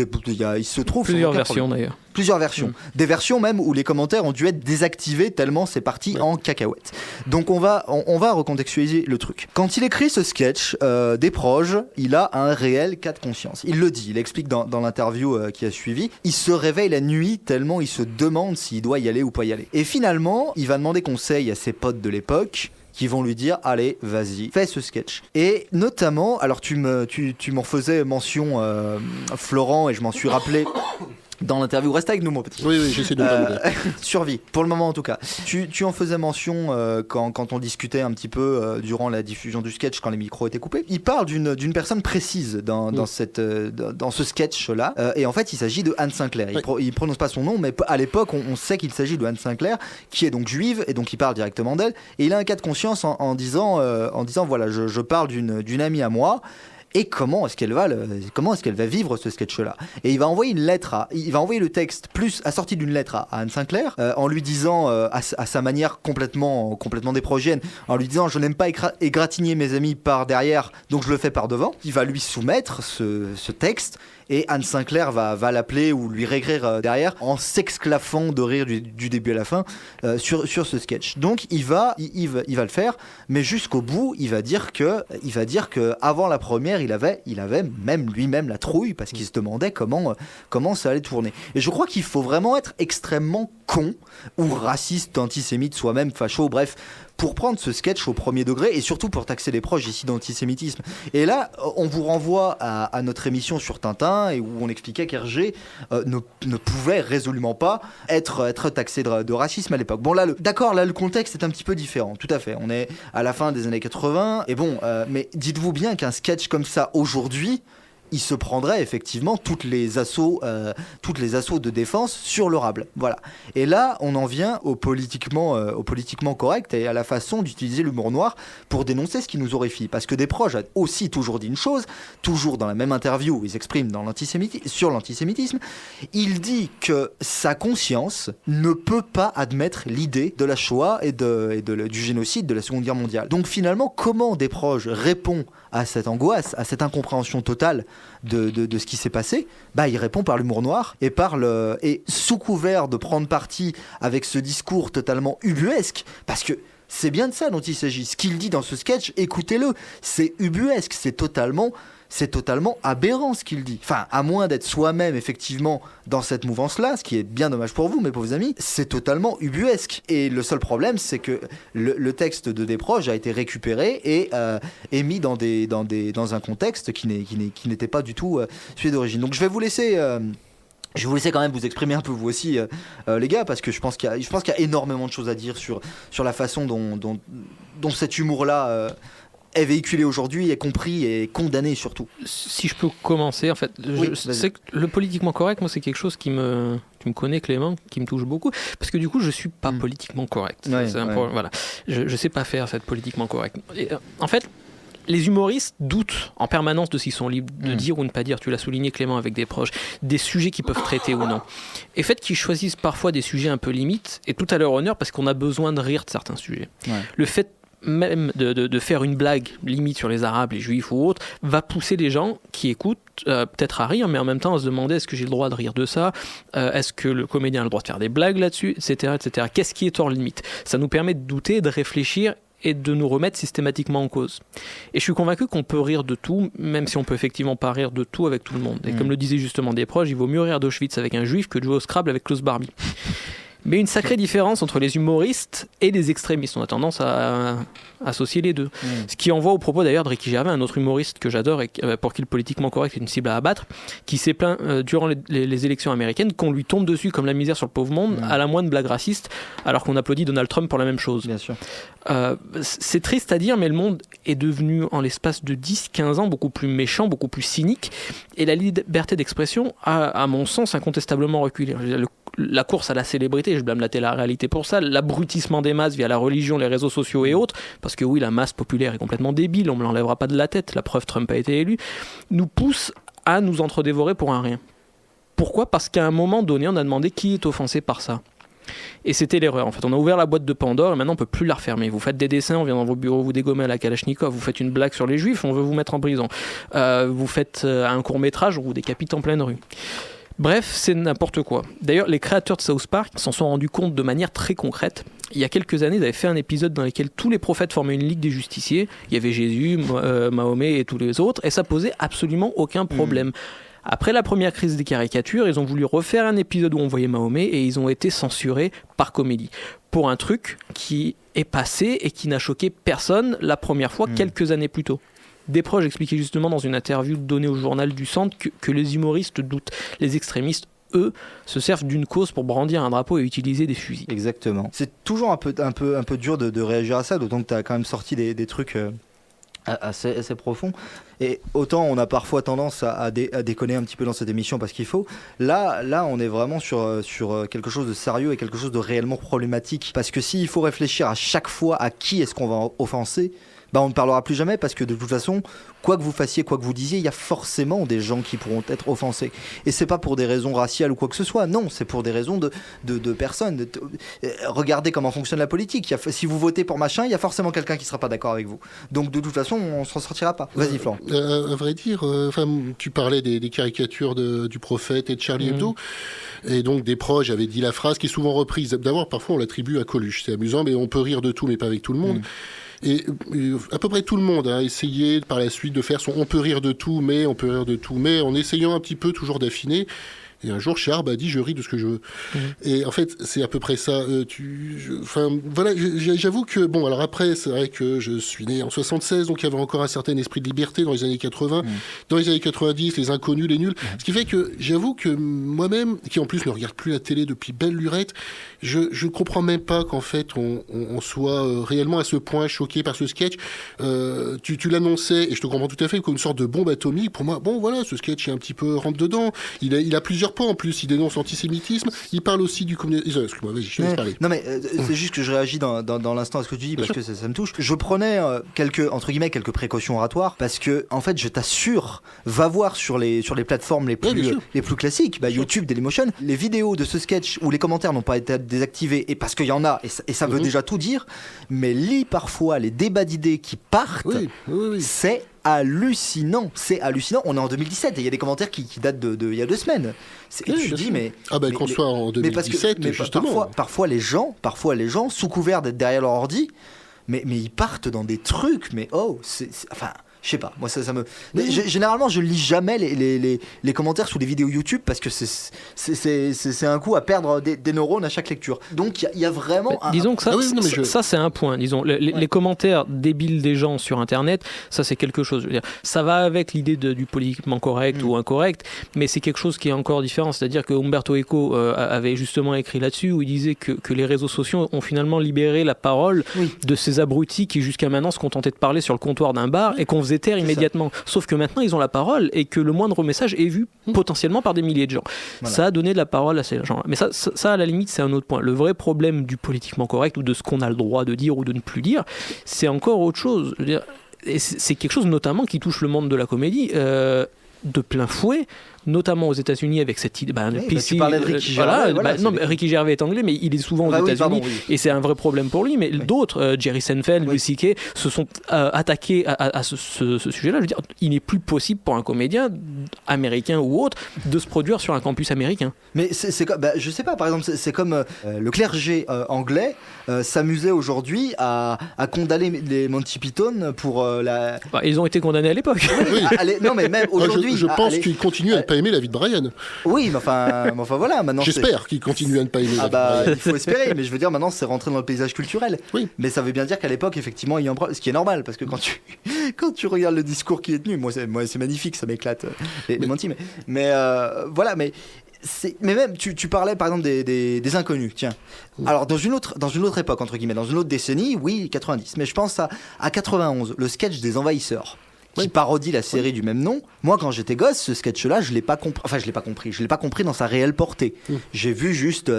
Speaker 1: se trouve
Speaker 3: plusieurs versions d'ailleurs.
Speaker 1: Plusieurs versions, des versions même où les commentaires ont dû être désactivés tellement c'est parti en cacahuète. Donc on va recontextualiser le truc. Quand il écrit ce sketch, Desproges, il a un réel cas de conscience. Il le dit, il explique dans l'interview qui a suivi. Il se réveille la nuit tellement il se demande s'il doit y aller ou pas y aller. Et finalement, il va demander conseil à ses potes de l'époque, qui vont lui dire allez, vas-y, fais ce sketch. Et notamment, alors tu m'en faisais mention, Florent, et je m'en suis rappelé dans l'interview. Reste avec nous, mon petit.
Speaker 2: Oui, j'essaie de me
Speaker 1: survie, pour le moment en tout cas. Tu en faisais mention quand on discutait un petit peu durant la diffusion du sketch, quand les micros étaient coupés. Il parle d'une personne précise dans ce sketch-là. Et en fait, il s'agit de Anne Sinclair. Il prononce pas son nom, mais à l'époque, on sait qu'il s'agit de Anne Sinclair, qui est donc juive, et donc il parle directement d'elle. Et il a un cas de conscience en disant voilà, je parle d'une amie à moi. Et comment est-ce qu'elle va vivre ce sketch-là? Et il va envoyer le texte plus assorti d'une lettre à Anne Sinclair, en lui disant à sa manière complètement déprogienne, en lui disant je n'aime pas égratigner mes amis par derrière, donc je le fais par devant. Il va lui soumettre ce texte. Et Anne Sinclair va l'appeler ou lui réécrire derrière en s'exclaffant de rire du début à la fin sur ce sketch. Donc il va le faire, mais jusqu'au bout, il va dire que avant la première, il avait même lui-même la trouille parce qu'il se demandait comment ça allait tourner. Et je crois qu'il faut vraiment être extrêmement con ou raciste, antisémite, soi-même facho, bref, pour prendre ce sketch au premier degré et surtout pour taxer les proches ici d'antisémitisme. Et là, on vous renvoie à notre émission sur Tintin et où on expliquait qu'Hergé ne pouvait résolument pas être taxé de racisme à l'époque. Bon là, le contexte est un petit peu différent, tout à fait. On est à la fin des années 80 et bon, mais dites-vous bien qu'un sketch comme ça aujourd'hui, il se prendrait effectivement toutes les assauts de défense sur le rable. Voilà. Et là, on en vient au politiquement correct et à la façon d'utiliser l'humour noir pour dénoncer ce qui nous horrifie. Parce que Desproges a aussi toujours dit une chose, toujours dans la même interview où il s'exprime sur l'antisémitisme, il dit que sa conscience ne peut pas admettre l'idée de la Shoah et du génocide de la Seconde Guerre mondiale. Donc finalement, comment Desproges répond à cette angoisse, à cette incompréhension totale de ce qui s'est passé, il répond par l'humour noir et sous couvert de prendre parti avec ce discours totalement ubuesque, parce que c'est bien de ça dont il s'agit. Ce qu'il dit dans ce sketch, écoutez-le, c'est ubuesque, c'est totalement aberrant ce qu'il dit. Enfin, à moins d'être soi-même effectivement dans cette mouvance-là, ce qui est bien dommage pour vous, mes pauvres amis, c'est totalement ubuesque. Et le seul problème, c'est que le texte de Desproges a été récupéré et mis dans un contexte qui n'était pas du tout celui d'origine. Donc je vais vous laisser... Je vais vous laisser quand même vous exprimer un peu vous aussi, les gars, parce que je pense qu'il y a énormément de choses à dire sur la façon dont cet humour-là est véhiculé aujourd'hui, est compris et condamné surtout.
Speaker 3: Si je peux commencer, en fait, je sais que le politiquement correct, moi, c'est quelque chose tu me connais, Clément, qui me touche beaucoup, parce que du coup, je suis pas politiquement correct. Voilà, je sais pas faire cette politiquement correct. Et, en fait, les humoristes doutent en permanence de s'ils sont libres de dire ou ne pas dire, tu l'as souligné Clément avec Desproges, des sujets qu'ils peuvent traiter ou non. Et fait qu'ils choisissent parfois des sujets un peu limites, et tout à leur honneur parce qu'on a besoin de rire de certains sujets. Ouais. Le fait même de faire une blague limite sur les Arabes, les Juifs ou autres, va pousser les gens qui écoutent peut-être à rire, mais en même temps à se demander est-ce que j'ai le droit de rire de ça, est-ce que le comédien a le droit de faire des blagues là-dessus, etc. Qu'est-ce qui est hors limite ? Ça nous permet de douter, de réfléchir et de nous remettre systématiquement en cause. Et je suis convaincu qu'on peut rire de tout, même si on peut effectivement pas rire de tout avec tout le monde. Et comme le disait justement Desproges, il vaut mieux rire d'Auschwitz avec un juif que de jouer au Scrabble avec Klaus Barbie. Mais une sacrée différence entre les humoristes et les extrémistes. On a tendance à associer les deux. Ce qui envoie au propos d'ailleurs de Ricky Gervais, un autre humoriste que j'adore et pour qui le politiquement correct est une cible à abattre, qui s'est plaint durant les élections américaines qu'on lui tombe dessus comme la misère sur le pauvre monde à la moindre blague raciste, alors qu'on applaudit Donald Trump pour la même chose.
Speaker 1: Bien sûr.
Speaker 3: C'est triste à dire, mais le monde est devenu en l'espace de 10-15 ans beaucoup plus méchant, beaucoup plus cynique, et la liberté d'expression a, à mon sens, incontestablement reculé. La course à la célébrité, je blâme la télé-réalité pour ça, l'abrutissement des masses via la religion, les réseaux sociaux et autres, parce que oui, la masse populaire est complètement débile, on ne me l'enlèvera pas de la tête, la preuve, Trump a été élu, nous pousse à nous entredévorer pour un rien. Pourquoi ? Parce qu'à un moment donné, on a demandé qui est offensé par ça. Et c'était l'erreur. En fait, on a ouvert la boîte de Pandore et maintenant on peut plus la refermer. Vous faites des dessins, on vient dans vos bureaux vous dégommer à la Kalachnikov. Vous faites une blague sur les Juifs, on veut vous mettre en prison. Vous faites un court-métrage, on vous décapite en pleine rue. Bref, c'est n'importe quoi. D'ailleurs, les créateurs de South Park s'en sont rendus compte de manière très concrète. Il y a quelques années, ils avaient fait un épisode dans lequel tous les prophètes formaient une ligue des justiciers. Il y avait Jésus, Mahomet et tous les autres, et ça posait absolument aucun problème. Après la première crise des caricatures, ils ont voulu refaire un épisode où on voyait Mahomet et ils ont été censurés par Comédie pour un truc qui est passé et qui n'a choqué personne la première fois quelques années plus tôt. Desproges expliquait justement dans une interview donnée au journal du Centre que les humoristes doutent. Les extrémistes, eux, se servent d'une cause pour brandir un drapeau et utiliser des fusils.
Speaker 1: Exactement. C'est toujours un peu dur de réagir à ça, d'autant que tu as quand même sorti des trucs assez profonds. Et autant on a parfois tendance à déconner un petit peu dans cette émission parce qu'il faut. Là, on est vraiment sur quelque chose de sérieux et quelque chose de réellement problématique. Parce que s'il faut réfléchir à chaque fois à qui est-ce qu'on va offenser, on ne parlera plus jamais parce que de toute façon, quoi que vous fassiez, quoi que vous disiez, il y a forcément des gens qui pourront être offensés. Et c'est pas pour des raisons raciales ou quoi que ce soit, non, c'est pour des raisons de personnes. Regardez comment fonctionne la politique. Si vous votez pour machin, il y a forcément quelqu'un qui ne sera pas d'accord avec vous. Donc de toute façon, on ne s'en sortira pas. Vas-y, Florent.
Speaker 2: À vrai dire, tu parlais des caricatures du Prophète et de Charlie Hebdo. Et donc Desproges avait dit la phrase qui est souvent reprise. D'abord, parfois on l'attribue à Coluche. C'est amusant, mais on peut rire de tout, mais pas avec tout le monde. Et à peu près tout le monde a essayé par la suite de faire son on peut rire de tout, mais en essayant un petit peu toujours d'affiner. Et un jour, Charb a dit, je ris de ce que je veux. Et en fait, c'est à peu près ça. Voilà, j'avoue que, bon, alors après, c'est vrai que je suis né en 76, donc il y avait encore un certain esprit de liberté dans les années 80. Dans les années 90, les inconnus, les nuls. Ce qui fait que j'avoue que moi-même, qui en plus ne regarde plus la télé depuis belle lurette, je ne comprends même pas qu'en fait, on soit réellement à ce point choqué par ce sketch. Tu l'annonçais, et je te comprends tout à fait, comme une sorte de bombe atomique. Pour moi, bon, voilà, ce sketch est un petit peu rentre dedans. Il a plusieurs points en plus. Il dénonce l'antisémitisme. Il parle aussi du communisme. Excuse-moi, vas-y, je te laisse parler.
Speaker 1: Non, mais c'est juste que je réagis dans l'instant à ce que tu dis parce que ça me touche. Je prenais quelques précautions oratoires parce que, en fait, je t'assure, va voir sur les plateformes les plus classiques, YouTube, Dailymotion, les vidéos de ce sketch où les commentaires n'ont pas été désactivés, et parce qu'il y en a, et ça veut déjà tout dire, mais lis parfois les débats d'idées qui partent, c'est hallucinant, on est en 2017 et il y a des commentaires qui datent de il y a 2 semaines. Et tu te dis mais
Speaker 2: qu'on soit en 2017 justement.
Speaker 1: Parfois les gens sous couvert d'être derrière leur ordi, mais ils partent dans des trucs, mais enfin je sais pas, moi ça me... Généralement je lis jamais les commentaires sous les vidéos YouTube parce que c'est un coup à perdre des neurones à chaque lecture. Donc il y a vraiment...
Speaker 3: Disons que ça c'est un point. Disons, les commentaires débiles des gens sur Internet, ça c'est quelque chose. Je veux dire, ça va avec l'idée du politiquement correct ou incorrect, mais c'est quelque chose qui est encore différent. C'est-à-dire que Umberto Eco avait justement écrit là-dessus où il disait que les réseaux sociaux ont finalement libéré la parole de ces abrutis qui jusqu'à maintenant se contentaient de parler sur le comptoir d'un bar et qu'on faisait taire immédiatement. Sauf que maintenant ils ont la parole et que le moindre message est vu potentiellement par des milliers de gens. Voilà. Ça a donné de la parole à ces gens. Mais ça à la limite c'est un autre point. Le vrai problème du politiquement correct ou de ce qu'on a le droit de dire ou de ne plus dire, c'est encore autre chose. Je veux dire, et c'est quelque chose notamment qui touche le monde de la comédie de plein fouet, notamment aux États-Unis avec cette idée.
Speaker 1: Tu parlais de Ricky Gervais.
Speaker 3: Ricky Gervais est anglais, mais il est souvent aux États-Unis et c'est un vrai problème pour lui. Mais d'autres, Jerry Seinfeld, Louis C.K., se sont attaqués à ce sujet-là. Je veux dire, il n'est plus possible pour un comédien américain ou autre de se produire sur un campus américain.
Speaker 1: Mais je sais pas. Par exemple, c'est comme le clergé anglais s'amusait aujourd'hui à condamner les Monty Python pour la.
Speaker 3: Ils ont été condamnés à l'époque.
Speaker 1: Non, mais même aujourd'hui.
Speaker 2: Je pense qu'ils continuent à ne pas aimer la vie de Brian.
Speaker 1: Oui, mais enfin voilà. Maintenant,
Speaker 2: j'espère qu'ils continuent à ne pas aimer la vie de Brian.
Speaker 1: Il faut espérer, mais je veux dire, maintenant, c'est rentré dans le paysage culturel. Oui. Mais ça veut bien dire qu'à l'époque, effectivement, il y a un problème. Ce qui est normal, parce que quand tu regardes le discours qui est tenu, moi c'est magnifique, ça m'éclate, les Monty. Mais voilà, mais même, tu parlais par exemple des inconnus, tiens. Alors, dans une autre époque, entre guillemets, dans une autre décennie, oui, 90. Mais je pense à 91, le sketch des Envahisseurs, qui parodie la série du même nom. Moi, quand j'étais gosse, ce sketch-là, je l'ai pas compris. Enfin, je l'ai pas compris dans sa réelle portée. J'ai vu juste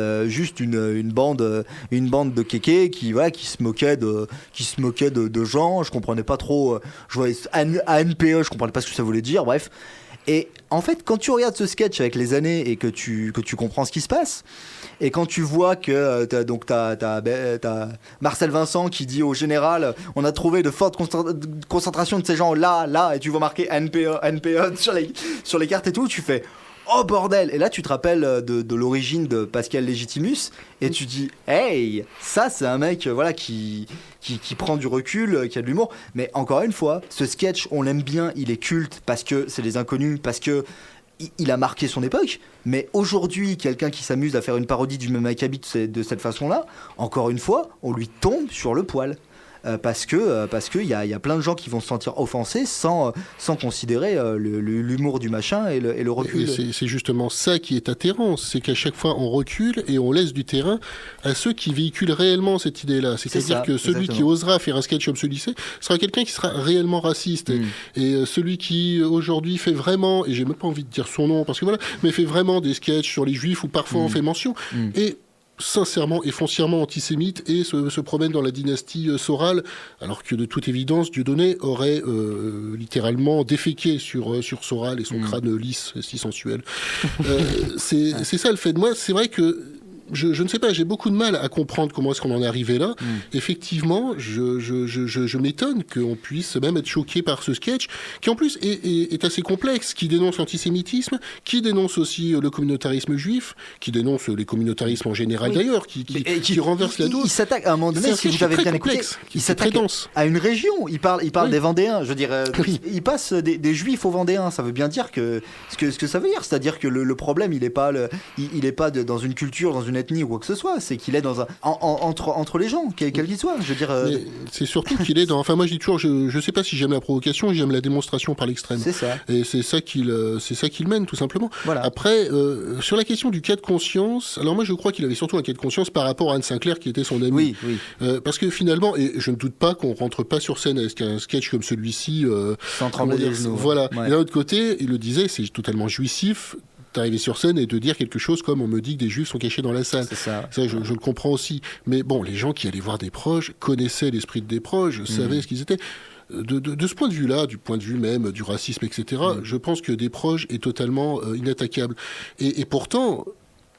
Speaker 1: une bande de kékés qui se moquait de gens. Je comprenais pas trop. Je voyais ANPE, je comprenais pas ce que ça voulait dire. Bref. Et en fait, quand tu regardes ce sketch avec les années et que tu comprends ce qui se passe, et quand tu vois que t'as Marcel Vincent qui dit au général, on a trouvé de fortes concentrations de ces gens là, et tu vois marqué NPE sur les cartes et tout, tu fais oh bordel! Et là, tu te rappelles de l'origine de Pascal Légitimus, et tu dis, hey, ça, c'est un mec, qui prend du recul, qui a de l'humour. Mais encore une fois, ce sketch, on l'aime bien, il est culte parce que c'est les inconnus, parce que il a marqué son époque. Mais aujourd'hui, quelqu'un qui s'amuse à faire une parodie du même acabit de cette façon-là, encore une fois, on lui tombe sur le poil. Parce que y a plein de gens qui vont se sentir offensés sans considérer l'humour du machin et le recul.
Speaker 2: Et c'est justement ça qui est atterrant, c'est qu'à chaque fois on recule et on laisse du terrain à ceux qui véhiculent réellement cette idée-là. C'est-à-dire que celui qui osera faire un sketch comme celui-ci sera quelqu'un qui sera réellement raciste. Et celui qui aujourd'hui fait vraiment, et j'ai même pas envie de dire son nom parce que voilà, mais fait vraiment des sketchs sur les juifs où parfois on fait mention. Et sincèrement et foncièrement antisémite et se promène dans la dynastie Soral, alors que de toute évidence Dieudonné aurait littéralement déféqué sur Soral et son crâne lisse si sensuel. C'est ça le fait de moi. C'est vrai que je ne sais pas, j'ai beaucoup de mal à comprendre comment est-ce qu'on en est arrivé là. Effectivement, je m'étonne qu'on puisse même être choqué par ce sketch, qui en plus est assez complexe, qui dénonce l'antisémitisme, qui dénonce aussi le communautarisme juif, qui dénonce les communautarismes en général d'ailleurs, qui renverse la dose.
Speaker 1: Il s'attaque à un moment donné, si vous avez bien écouté, il s'attaque à une région. Il parle des Vendéens. Je veux dire, il passe des Juifs aux Vendéens. Ça veut bien dire ce que ça veut dire, c'est-à-dire que le problème, il est pas dans une culture, dans une ethnie ou quoi que ce soit. C'est qu'il est entre les gens, quels qu'ils soient. Je veux dire.
Speaker 2: Mais c'est surtout qu'il est dans. Enfin, moi, je dis toujours, je sais pas si j'aime la provocation, j'aime la démonstration par l'extrême.
Speaker 1: C'est ça.
Speaker 2: Et c'est ça qu'il mène, tout simplement.
Speaker 1: Voilà.
Speaker 2: Après, sur la question du cas de conscience, alors moi, je crois qu'il avait surtout un cas de conscience par rapport à Anne Sinclair, qui était son amie.
Speaker 1: Oui.
Speaker 2: Parce que finalement, et je ne doute pas qu'on rentre pas sur scène avec un sketch comme celui-ci.
Speaker 1: Sans trembler les genoux.
Speaker 2: Voilà.
Speaker 1: Ouais.
Speaker 2: Et d'un autre côté, il le disait, c'est totalement jouissif d'arriver sur scène et de dire quelque chose comme on me dit que des juifs sont cachés dans la salle.
Speaker 1: C'est ça.
Speaker 2: Ça, je le comprends aussi. Mais bon, les gens qui allaient voir Desproges connaissaient l'esprit de Desproges, savaient ce qu'ils étaient. De ce point de vue-là, du point de vue même du racisme, etc., je pense que Desproges est totalement inattaquable. Et pourtant,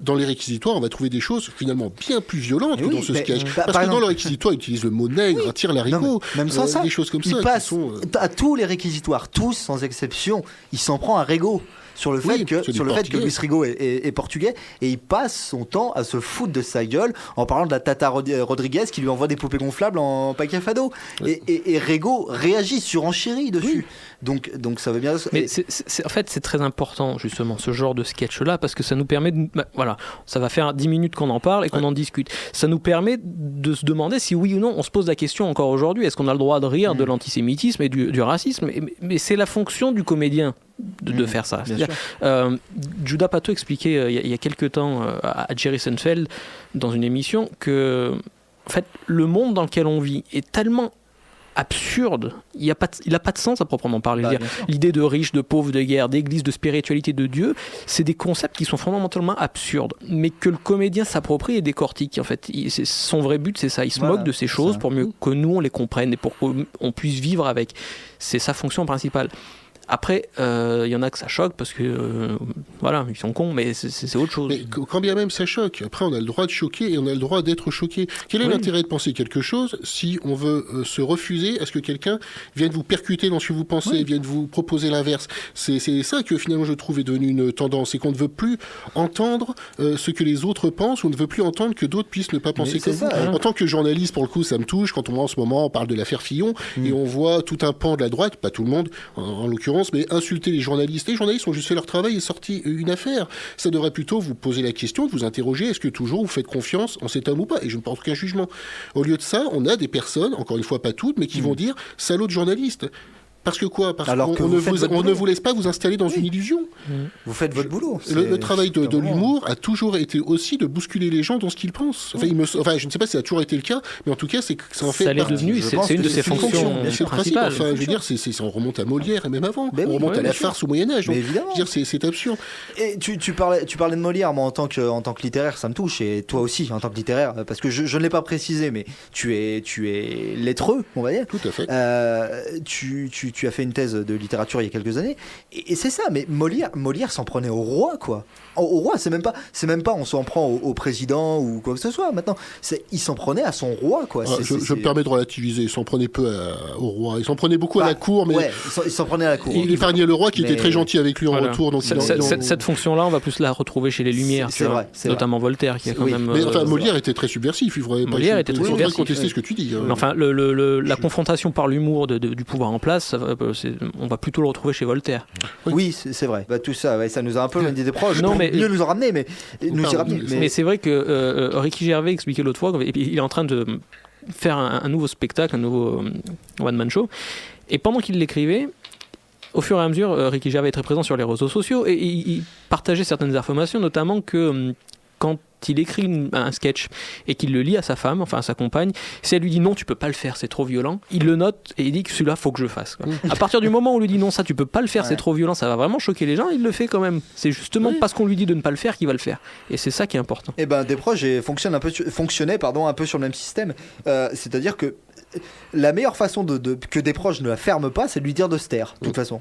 Speaker 2: dans les réquisitoires, on va trouver des choses finalement bien plus violentes que dans ce sketch. Parce que dans le réquisitoire, il utilise le mot nègre, tire l'haricot,
Speaker 1: même sans ça,
Speaker 2: des choses comme
Speaker 1: il
Speaker 2: ça.
Speaker 1: passe à tous les réquisitoires, tous sans exception, il s'en prend à Rigaud. Sur le fait que Luis Rigaud est portugais, et il passe son temps à se foutre de sa gueule en parlant de la Tata Rodriguez qui lui envoie des poupées gonflables en paquet fado. Et Rigaud réagit, surenchérit dessus. Donc ça veut bien.
Speaker 3: Mais en fait, c'est très important justement ce genre de sketch-là, parce que ça nous permet voilà, ça va faire 10 minutes qu'on en parle et qu'on en discute. Ça nous permet de se demander si oui ou non on se pose la question encore aujourd'hui, est-ce qu'on a le droit de rire de l'antisémitisme et du racisme. Mais c'est la fonction du comédien de faire ça. Judah Pato expliquait il y a quelques temps à Jerry Seinfeld dans une émission que en fait, le monde dans lequel on vit est tellement absurde, il n'a pas de sens à proprement parler. L'idée de riche, de pauvre, de guerre, d'église, de spiritualité, de Dieu, c'est des concepts qui sont fondamentalement absurdes, mais que le comédien s'approprie et décortique. En fait, son vrai but, c'est ça. Il se moque de ces choses pour mieux que nous, on les comprenne et pour qu'on puisse vivre avec. C'est sa fonction principale. Après, il y en a que ça choque parce que, voilà, ils sont cons, mais c'est autre chose.
Speaker 2: Mais quand bien même ça choque, après on a le droit de choquer et on a le droit d'être choqué. Quel est l'intérêt de penser quelque chose si on veut se refuser à ce que quelqu'un vienne vous percuter dans ce que vous pensez, vienne vous proposer l'inverse? C'est ça que finalement je trouve est devenu une tendance, c'est qu'on ne veut plus entendre ce que les autres pensent, ou on ne veut plus entendre que d'autres puissent ne pas penser comme vous. En tant que journaliste, pour le coup, ça me touche quand on voit en ce moment, on parle de l'affaire Fillon, et on voit tout un pan de la droite, pas tout le monde en l'occurrence, mais insulter les journalistes. Les journalistes ont juste fait leur travail et sorti une affaire. Ça devrait plutôt vous poser la question, de vous interroger, est-ce que toujours vous faites confiance en cet homme ou pas? Et je ne porte aucun jugement. Au lieu de ça, on a des personnes, encore une fois pas toutes, mais qui vont dire « salaud de journaliste ». Parce que quoi? Parce qu'on ne vous laisse pas vous installer dans une illusion.
Speaker 1: Vous faites votre boulot.
Speaker 2: Le travail de l'humour a toujours été aussi de bousculer les gens dans ce qu'ils pensent. Enfin, je ne sais pas si ça a toujours été le cas, mais en tout cas, ça en fait partie.
Speaker 3: Ça l'est devenu, c'est une de ses fonctions principales.
Speaker 2: Enfin, je veux dire, on remonte à Molière et même avant. On remonte à la farce au Moyen-Âge.
Speaker 1: Mais évidemment.
Speaker 2: Je veux dire, c'est absurde.
Speaker 1: Et tu parlais de Molière, moi en tant que littéraire, ça me touche, et toi aussi en tant que littéraire, parce que je ne l'ai pas précisé, mais tu es lettreux, on va dire.
Speaker 2: Tout à fait.
Speaker 1: Tu as fait une thèse de littérature il y a quelques années, et c'est ça. Mais Molière s'en prenait au roi, quoi. Au roi, c'est même pas on s'en prend au président ou quoi que ce soit. Maintenant, il s'en prenait à son roi, quoi.
Speaker 2: Je me permets de relativiser. Il s'en prenait peu au roi. Il s'en prenait beaucoup à la cour, mais
Speaker 1: il s'en prenait à la cour.
Speaker 2: Il épargnait le roi qui était très gentil avec lui en retour. Donc
Speaker 3: cette fonction-là, on va plus la retrouver chez les Lumières, notamment Voltaire, qui a quand même.
Speaker 2: Mais enfin, Molière était très subversif.
Speaker 3: Molière était très subversif.
Speaker 2: Contester ce que tu dis.
Speaker 3: Mais enfin, la confrontation par l'humour du pouvoir en place, on va plutôt le retrouver chez Voltaire.
Speaker 1: Oui, c'est vrai. Tout ça, ça nous a un peu des proches. Non, mais mieux nous en ramener, mais c'est vrai
Speaker 3: que Ricky Gervais expliquait l'autre fois, il est en train de faire un nouveau spectacle, un nouveau one-man show, et pendant qu'il l'écrivait, au fur et à mesure, Ricky Gervais est très présent sur les réseaux sociaux, et il partageait certaines informations, notamment que quand il écrit un sketch et qu'il le lit à sa femme, enfin à sa compagne, si elle lui dit non, tu peux pas le faire, c'est trop violent, il le note et il dit que celui-là faut que je le fasse, quoi. À partir du moment où on lui dit non, ça tu peux pas le faire, c'est trop violent, ça va vraiment choquer les gens, il le fait quand même. C'est justement parce qu'on lui dit de ne pas le faire qu'il va le faire, et c'est ça qui est important.
Speaker 1: Et Desproges fonctionnait un peu sur le même système, c'est-à-dire que la meilleure façon que Desproges ne la ferme pas, c'est de lui dire de se taire, de toute façon.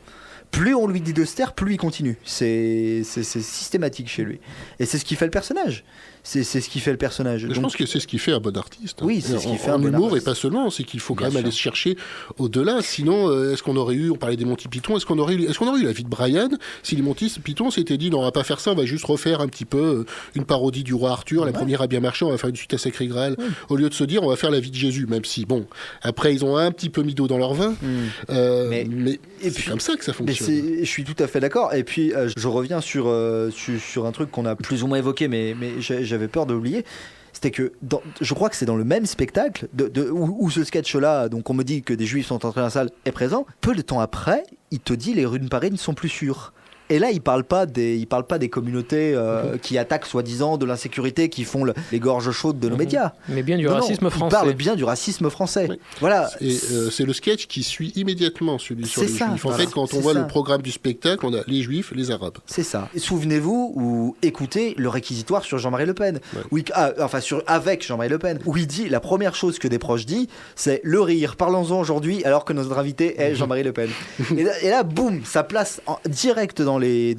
Speaker 1: plus on lui dit de se taire, plus il continue. C'est systématique chez lui. Et c'est ce qui fait le personnage. C'est ce qui fait le personnage.
Speaker 2: Je pense que c'est ce qui fait un bon artiste.
Speaker 1: Oui, c'est ce qui fait un
Speaker 2: bon
Speaker 1: bon
Speaker 2: humour
Speaker 1: artiste.
Speaker 2: Et pas seulement, c'est qu'il faut quand
Speaker 1: Bien
Speaker 2: même
Speaker 1: sûr.
Speaker 2: aller se chercher au-delà. Sinon, est-ce qu'on aurait eu, on parlait des Monty Python, est-ce qu'on aurait eu la vie de Brian si les Monty Python s'étaient dit non, on va pas faire ça, on va juste refaire un petit peu une parodie du roi Arthur, la première a bien marché, on va faire une suite à Sacré Graal, au lieu de se dire on va faire la vie de Jésus, même si bon, après ils ont un petit peu mis d'eau dans leur vin, mais
Speaker 1: et
Speaker 2: c'est
Speaker 1: puis-
Speaker 2: comme ça que ça
Speaker 1: Mais
Speaker 2: fonctionne.
Speaker 1: je suis tout à fait d'accord. Et puis, je reviens sur un truc qu'on a plus ou moins évoqué, mais j'avais peur de l'oublier. C'était que, je crois que c'est dans le même spectacle où ce sketch-là, donc on me dit que des juifs sont entrés dans la salle, est présent. Peu de temps après, il te dit les rues de Paris ne sont plus sûres. Et là, il parle pas des communautés qui attaquent soi-disant de l'insécurité, qui font les gorges chaudes de nos médias.
Speaker 3: Mais bien du
Speaker 1: Non,
Speaker 3: racisme
Speaker 1: il
Speaker 3: français.
Speaker 1: parle bien du racisme français.
Speaker 2: Oui.
Speaker 1: Voilà.
Speaker 2: Et c'est le sketch qui suit immédiatement celui sur
Speaker 1: C'est
Speaker 2: les
Speaker 1: ça,
Speaker 2: juifs. En
Speaker 1: voilà.
Speaker 2: fait, quand
Speaker 1: C'est
Speaker 2: on voit
Speaker 1: ça.
Speaker 2: le programme du spectacle, on a les juifs, les arabes.
Speaker 1: C'est ça. Et souvenez-vous ou écoutez le réquisitoire sur Jean-Marie Le Pen.
Speaker 2: Ouais.
Speaker 1: Avec Jean-Marie Le Pen. Où il dit, la première chose que des proches disent, c'est le rire. Parlons-en aujourd'hui alors que notre invité est Jean-Marie Le Pen. et là, boum, ça place direct dans les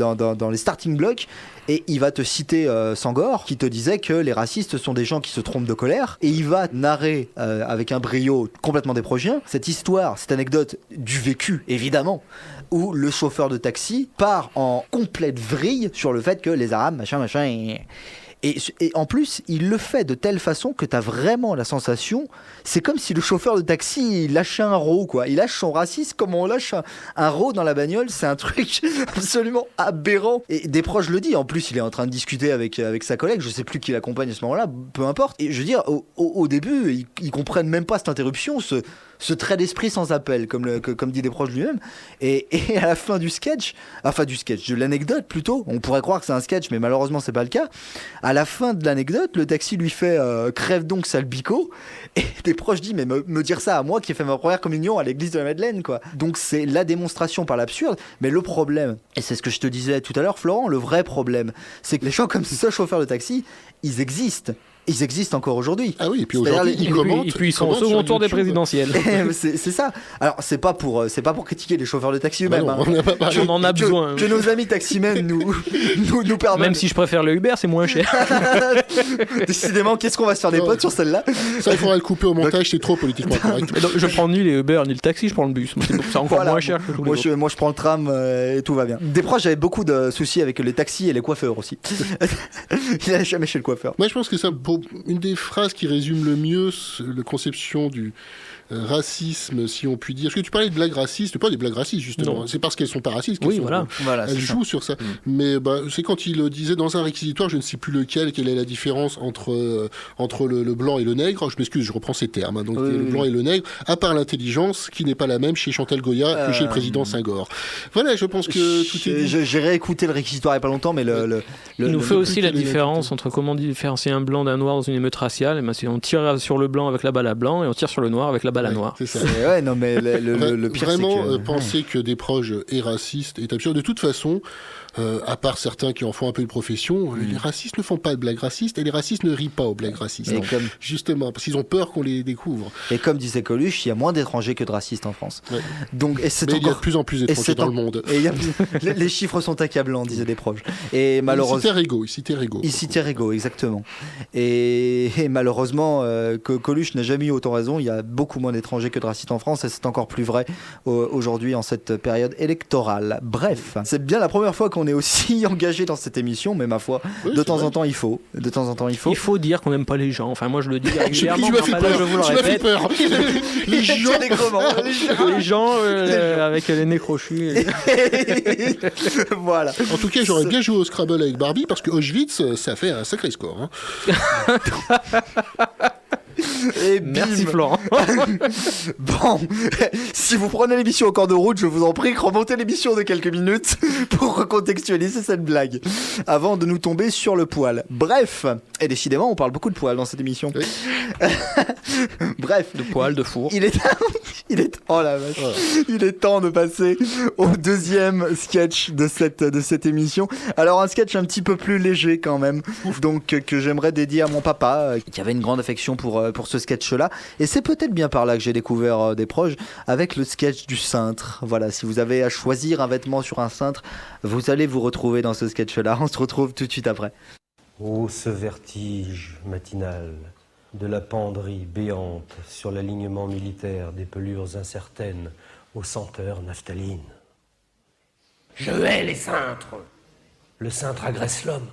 Speaker 1: starting blocks. Et il va te citer Sangor, qui te disait que les racistes sont des gens qui se trompent de colère. Et il va narrer avec un brio complètement déprogien cette histoire, cette anecdote du vécu, évidemment, où le chauffeur de taxi part en complète vrille sur le fait que les Arabes, machin. Et en plus, il le fait de telle façon que tu as vraiment la sensation, c'est comme si le chauffeur de taxi il lâchait un rot, quoi. Il lâche son racisme comme on lâche un rot dans la bagnole. C'est un truc absolument aberrant. Et des proches le disent. En plus, il est en train de discuter avec sa collègue. Je sais plus qui l'accompagne à ce moment-là. Peu importe. Et je veux dire, au début, ils comprennent même pas cette interruption, ce trait d'esprit sans appel, comme dit des proches lui-même. Et à la fin du sketch, de l'anecdote plutôt, on pourrait croire que c'est un sketch, mais malheureusement c'est pas le cas. À la fin de l'anecdote, le taxi lui fait crève donc sale bico, et des proches disent mais me dire ça à moi qui ai fait ma première communion à l'église de la Madeleine, quoi. Donc c'est la démonstration par l'absurde, mais le problème, et c'est ce que je te disais tout à l'heure Florent, le vrai problème, c'est que les gens comme ce chauffeur de taxi, ils existent encore aujourd'hui.
Speaker 2: Ah oui, et puis
Speaker 1: C'est-à-dire
Speaker 2: aujourd'hui,
Speaker 1: les-
Speaker 2: ils commentent.
Speaker 3: Et puis ils sont au
Speaker 2: commentent
Speaker 3: second
Speaker 2: sur
Speaker 3: tour des
Speaker 2: YouTube.
Speaker 3: présidentielles.
Speaker 1: c'est ça. Alors c'est pas pour critiquer les chauffeurs de taxi
Speaker 2: Bah
Speaker 1: eux-mêmes.
Speaker 2: non, on n'a pas parlé.
Speaker 3: On en a besoin.
Speaker 1: Que nos amis taximens nous permettent.
Speaker 3: Même si je préfère le Uber, c'est moins cher.
Speaker 1: Décidément, qu'est-ce qu'on va se faire des potes sur celle-là?
Speaker 2: Ça, il faudra le couper au montage, c'est trop politiquement correct.
Speaker 3: Et donc, je prends ni les Uber ni le taxi, je prends le bus. C'est encore
Speaker 1: Voilà.
Speaker 3: moins cher que tous les autres.
Speaker 1: Moi je prends le tram et tout va bien. Des proches j'avais beaucoup de soucis avec les taxis et les coiffeurs aussi. Il n'allait jamais chez le coiffeur.
Speaker 2: Moi, je pense que c'est une des phrases qui résume le mieux la conception du racisme, si on peut dire. Parce que tu parlais de blagues racistes, pas des blagues racistes, justement.
Speaker 3: Non.
Speaker 2: C'est parce qu'elles sont pas racistes qu'elles
Speaker 3: Oui,
Speaker 2: sont-
Speaker 3: voilà.
Speaker 1: Voilà,
Speaker 2: Elles jouent sur ça. Mais c'est quand il disait dans un réquisitoire, je ne sais plus lequel, quelle est la différence entre le blanc et le nègre. Je m'excuse, je reprends ces termes. Hein. Donc
Speaker 1: Oui,
Speaker 2: le
Speaker 1: oui.
Speaker 2: blanc et le nègre, à part l'intelligence, qui n'est pas la même chez Chantal Goya que chez le président Senghor. Voilà, je pense que tout est dit.
Speaker 1: J'ai réécouté le réquisitoire il y a pas longtemps, mais
Speaker 3: Il nous fait aussi la
Speaker 2: plus qu'il y a
Speaker 3: différence entre comment différencier un blanc d'un noir dans une émeute raciale. Et ben, c'est on tire sur le blanc avec la balle à blanc et on tire sur le noir avec la balle à
Speaker 2: Ouais,
Speaker 3: noir.
Speaker 2: c'est ça.
Speaker 1: Ouais, non, mais le pire,
Speaker 2: Vraiment,
Speaker 1: c'est que...
Speaker 2: penser que des proches est raciste est absurde. De toute façon, à part certains qui en font un peu une profession, les racistes ne font pas de blagues racistes et les racistes ne rient pas aux blagues racistes.
Speaker 1: Et
Speaker 2: Justement, parce qu'ils ont peur qu'on les découvre.
Speaker 1: comme disait Coluche, il y a moins d'étrangers que de racistes en France.
Speaker 2: Ouais.
Speaker 1: Donc, et c'est
Speaker 2: Mais il y a de
Speaker 1: encore...
Speaker 2: plus en plus d'étrangers
Speaker 1: c'est
Speaker 2: dans
Speaker 1: en-
Speaker 2: le monde.
Speaker 1: Et il y a- les chiffres sont accablants, disaient des proches. Et malheureusement...
Speaker 2: Il citait Rigaud.
Speaker 1: Il citait Rigaud, exactement. Et malheureusement, que Coluche n'a jamais eu autant raison. Il y a beaucoup moins d'étrangers que de racistes en France, et c'est encore plus vrai aujourd'hui en cette période électorale. Bref, c'est bien la première fois qu'on est aussi engagé dans cette émission, mais ma foi,
Speaker 2: Oui,
Speaker 1: de
Speaker 2: c'est
Speaker 1: temps
Speaker 2: vrai.
Speaker 1: en temps, il faut. De temps en temps, il faut.
Speaker 3: Il faut dire qu'on n'aime pas les gens. Enfin, moi, je le dis régulièrement.
Speaker 2: Tu m'as fait
Speaker 3: Enfin, là,
Speaker 2: peur.
Speaker 3: je vous le
Speaker 2: Tu m'as fait
Speaker 3: répète.
Speaker 2: peur. Les gens.
Speaker 1: Allègrement.
Speaker 3: Les gens avec les nez crochus.
Speaker 1: Voilà.
Speaker 2: En tout cas, j'aurais bien joué au Scrabble avec Barbie parce que Auschwitz, ça fait un sacré score. Hein.
Speaker 1: Et bim.
Speaker 3: Merci Florent.
Speaker 1: Bon, si vous prenez l'émission en cours de route, je vous en prie, remontez l'émission de quelques minutes pour recontextualiser cette blague, avant de nous tomber sur le poil. Bref, et décidément, on parle beaucoup de poil dans cette émission.
Speaker 2: Oui.
Speaker 1: Bref.
Speaker 3: De poêle, de four.
Speaker 1: Oh la vache. Il est temps de passer au deuxième sketch de cette émission. Alors un sketch un petit peu plus léger quand même, donc que j'aimerais dédier à mon papa, qui avait une grande affection pour ce sketch-là. Et c'est peut-être bien par là que j'ai découvert des proches, avec le sketch du cintre. Voilà, si vous avez à choisir un vêtement sur un cintre, vous allez vous retrouver dans ce sketch-là. On se retrouve tout de suite après.
Speaker 4: Oh, ce vertige matinal de la penderie béante sur l'alignement militaire des pelures incertaines aux senteurs naphtaline. Je hais les cintres. Le cintre agresse l'homme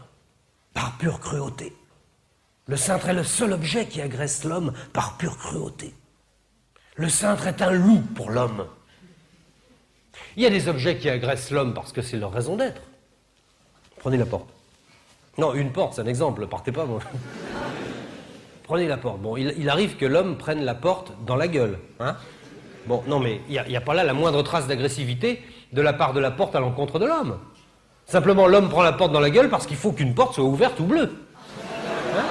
Speaker 4: par pure cruauté. Le cintre est le seul objet qui agresse l'homme par pure cruauté. Le cintre est un loup pour l'homme. Il y a des objets qui agressent l'homme parce que c'est leur raison d'être. Prenez la porte. Non, une porte, c'est un exemple, partez pas, moi. Prenez la porte. Bon, il arrive que l'homme prenne la porte dans la gueule, hein. Bon, non, mais il n'y a pas là la moindre trace d'agressivité de la part de la porte à l'encontre de l'homme. Simplement, l'homme prend la porte dans la gueule parce qu'il faut qu'une porte soit ouverte ou bleue. Hein?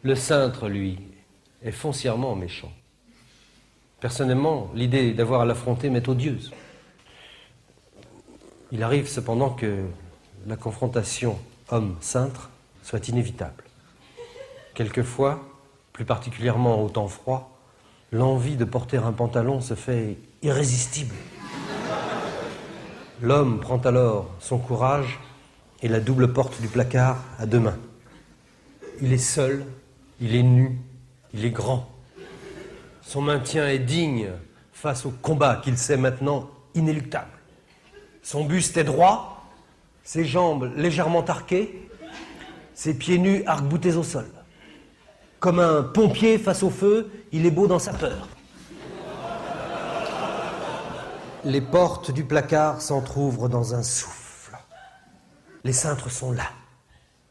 Speaker 4: Le cintre, lui, est foncièrement méchant. Personnellement, l'idée d'avoir à l'affronter m'est odieuse. Il arrive cependant que la confrontation homme-cintre soit inévitable. Quelquefois, plus particulièrement au temps froid, l'envie de porter un pantalon se fait irrésistible. L'homme prend alors son courage et la double porte du placard à deux mains. Il est seul, il est nu, il est grand. Son maintien est digne face au combat qu'il sait maintenant inéluctable. Son buste est droit, ses jambes légèrement arquées, ses pieds nus arc-boutés au sol. Comme un pompier face au feu, il est beau dans sa peur. Les portes du placard s'entr'ouvrent dans un souffle. Les cintres sont là,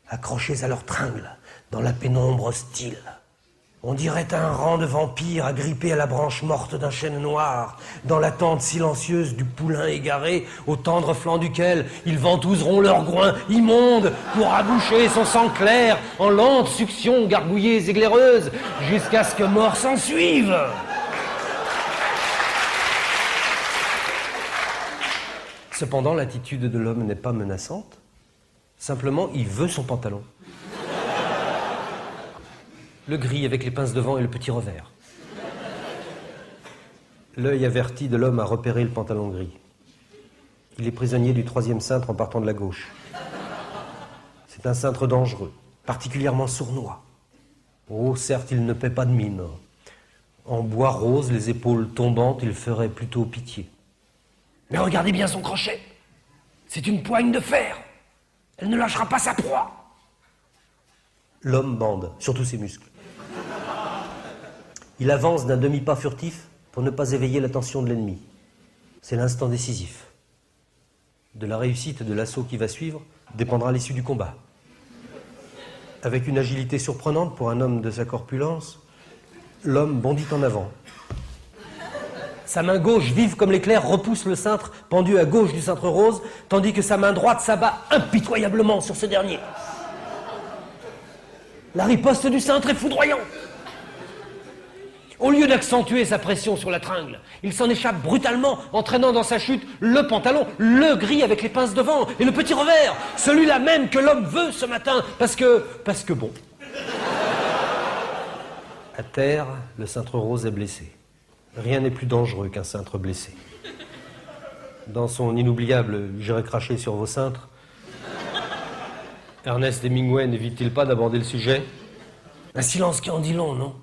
Speaker 4: accrochés à leurs tringles, dans la pénombre hostile. On dirait un rang de vampires agrippés à la branche morte d'un chêne noir, dans l'attente silencieuse du poulain égaré, au tendre flanc duquel ils ventouseront leurs groins immondes pour aboucher son sang clair en lente succion gargouillées et glaireuses, jusqu'à ce que mort s'en suive. Cependant, l'attitude de l'homme n'est pas menaçante. Simplement, il veut son pantalon. Le gris avec les pinces devant et le petit revers. L'œil averti de l'homme a repéré le pantalon gris. Il est prisonnier du troisième cintre en partant de la gauche. C'est un cintre dangereux, particulièrement sournois. Oh, certes, il ne paie pas de mine. En bois rose, les épaules tombantes, il ferait plutôt pitié. Mais regardez bien son crochet. C'est une poigne de fer. Elle ne lâchera pas sa proie. L'homme bande, surtout ses muscles. Il avance d'un demi-pas furtif pour ne pas éveiller l'attention de l'ennemi. C'est l'instant décisif. De la réussite de l'assaut qui va suivre dépendra l'issue du combat. Avec une agilité surprenante pour un homme de sa corpulence, l'homme bondit en avant. Sa main gauche, vive comme l'éclair, repousse le cintre pendu à gauche du cintre rose, tandis que sa main droite s'abat impitoyablement sur ce dernier. La riposte du cintre est foudroyante. Au lieu d'accentuer sa pression sur la tringle, il s'en échappe brutalement, entraînant dans sa chute le pantalon, le gris avec les pinces devant et le petit revers, celui-là même que l'homme veut ce matin, parce que bon. À terre, le cintre rose est blessé. Rien n'est plus dangereux qu'un cintre blessé. Dans son inoubliable « J'irai cracher sur vos cintres », Ernest Hemingway n'évite-t-il pas d'aborder le sujet? Un silence qui en dit long, non?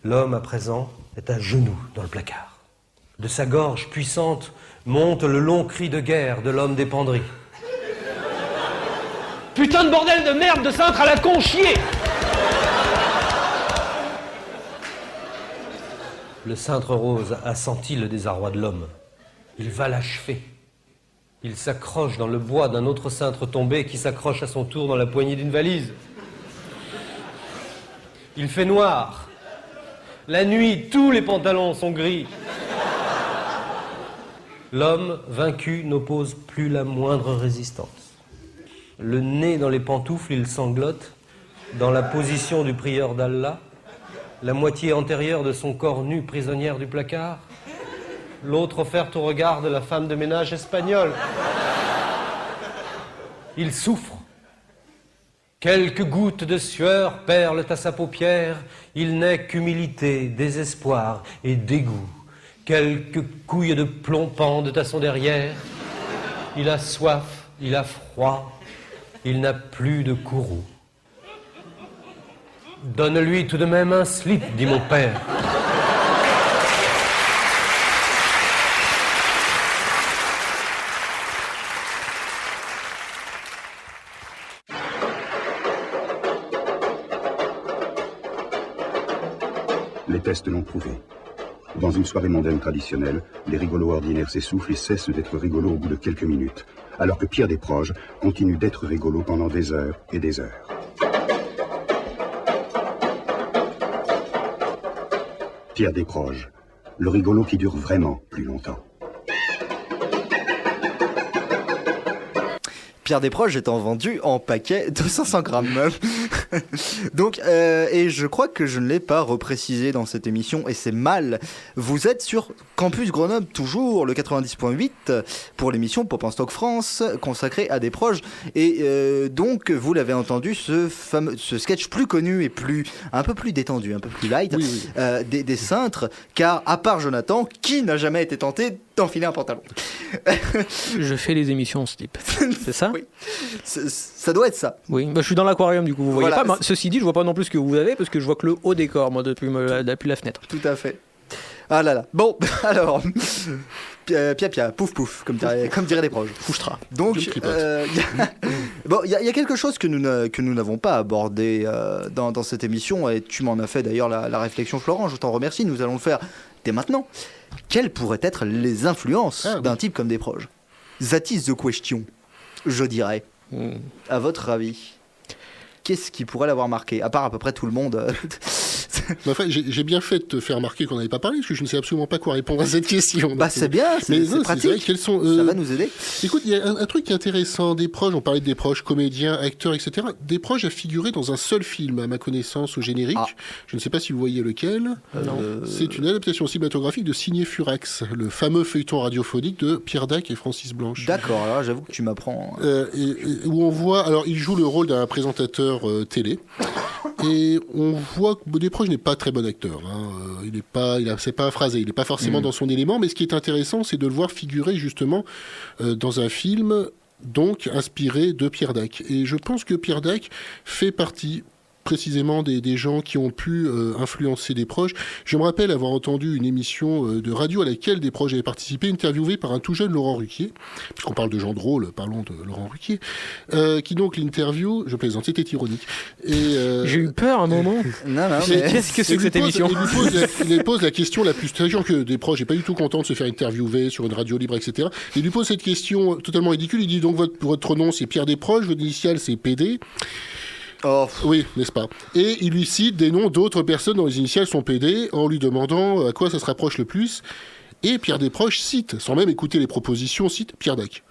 Speaker 4: L'homme, à présent, est à genoux dans le placard. De sa gorge puissante monte le long cri de guerre de l'homme des penderies. Putain de bordel de merde de cintre à la con, chier! Le cintre rose a senti le désarroi de l'homme. Il va l'achever. Il s'accroche dans le bois d'un autre cintre tombé qui s'accroche à son tour dans la poignée d'une valise. Il fait noir. La nuit, tous les pantalons sont gris. L'homme, vaincu, n'oppose plus la moindre résistance. Le nez dans les pantoufles, il sanglote, dans la position du prieur d'Allah, la moitié antérieure de son corps nu prisonnière du placard, l'autre offerte au regard de la femme de ménage espagnole. Il souffre. Quelques gouttes de sueur perlent à sa paupière. Il n'est qu'humilité, désespoir et dégoût. Quelques couilles de plomb pendent à son derrière. Il a soif, il a froid, il n'a plus de courroux. Donne-lui tout de même un slip, dit mon père.
Speaker 5: Les tests l'ont prouvé. Dans une soirée mondaine traditionnelle, les rigolos ordinaires s'essoufflent et cessent d'être rigolos au bout de quelques minutes, alors que Pierre Desproges continue d'être rigolo pendant des heures et des heures. Pierre Desproges, le rigolo qui dure vraiment plus longtemps.
Speaker 1: Pierre Desproges étant vendu en paquet de 500 grammes. Donc, et je crois que je ne l'ai pas reprécisé dans cette émission, et c'est mal. Vous êtes sur Campus Grenoble, toujours le 90.8, pour l'émission Pop en Stock France, consacrée à Desproges. Et donc, vous l'avez entendu, ce sketch plus connu et un peu plus détendu, un peu plus light, oui. Des cintres, car à part Jonathan, qui n'a jamais été tenté d'enfiler un pantalon?
Speaker 3: Je fais les émissions en slip, c'est ça?
Speaker 1: Oui, ça doit être ça.
Speaker 3: Oui, bah, je suis dans l'aquarium du coup, vous voyez
Speaker 1: voilà.
Speaker 3: pas. Ceci dit, je vois pas non plus ce que vous avez, parce que je vois que le haut décor, moi, depuis la fenêtre.
Speaker 1: Tout à fait. Ah là là. Bon, alors, pia, pouf pouf, comme dirait Desproges.
Speaker 3: Fouchtra.
Speaker 1: Donc, il y a quelque chose que nous n'avons pas abordé dans cette émission, et tu m'en as fait d'ailleurs la réflexion, Florent, je t'en remercie, nous allons le faire dès maintenant. Quelles pourraient être les influences d'un type comme Desproges? That is the question, je dirais. À votre avis, qu'est-ce qui pourrait l'avoir marqué? À part à peu près tout le monde.
Speaker 2: Enfin, j'ai bien fait de te faire remarquer qu'on n'avait pas parlé, parce que je ne sais absolument pas quoi répondre à cette question.
Speaker 1: Bah c'est bien, c'est pratique.
Speaker 2: Vrai, ça va nous aider. Écoute, il y a un truc qui est intéressant. Desproges, on parlait de Desproges, comédiens, acteurs, etc. Desproges a figuré dans un seul film, à ma connaissance, au générique. Ah. Je ne sais pas si vous voyez lequel. Non. C'est une adaptation cinématographique de Signé Furax, le fameux feuilleton radiophonique de Pierre Dac et Francis Blanche.
Speaker 1: D'accord, alors j'avoue que tu m'apprends.
Speaker 2: Où on voit, alors il joue le rôle d'un présentateur télé, et on voit que Desproges n'est pas très bon acteur. C'est pas un phrasé, il n'est pas forcément dans son élément, mais ce qui est intéressant, c'est de le voir figurer justement dans un film donc inspiré de Pierre Dac. Et je pense que Pierre Dac fait partie précisément des gens qui ont pu influencer Desproges. Je me rappelle avoir entendu une émission de radio à laquelle Desproges avait participé, interviewé par un tout jeune Laurent Ruquier, puisqu'on parle de gens drôles, parlons de Laurent Ruquier, qui donc l'interview, je plaisante, c'était ironique.
Speaker 3: J'ai eu peur un moment.
Speaker 1: Non,
Speaker 3: mais qu'est-ce que c'est que cette émission?
Speaker 2: Il lui pose la question la plus sachant que Desproges n'est pas du tout content de se faire interviewer sur une radio libre, etc. Il lui pose cette question totalement ridicule. Il dit donc votre nom c'est Pierre Desproges, votre initiale c'est PD. Oh. Oui, n'est-ce pas? Et il lui cite des noms d'autres personnes dont les initiales sont PD en lui demandant à quoi ça se rapproche le plus. Et Pierre Desproges cite, sans même écouter les propositions, cite Pierre Dac.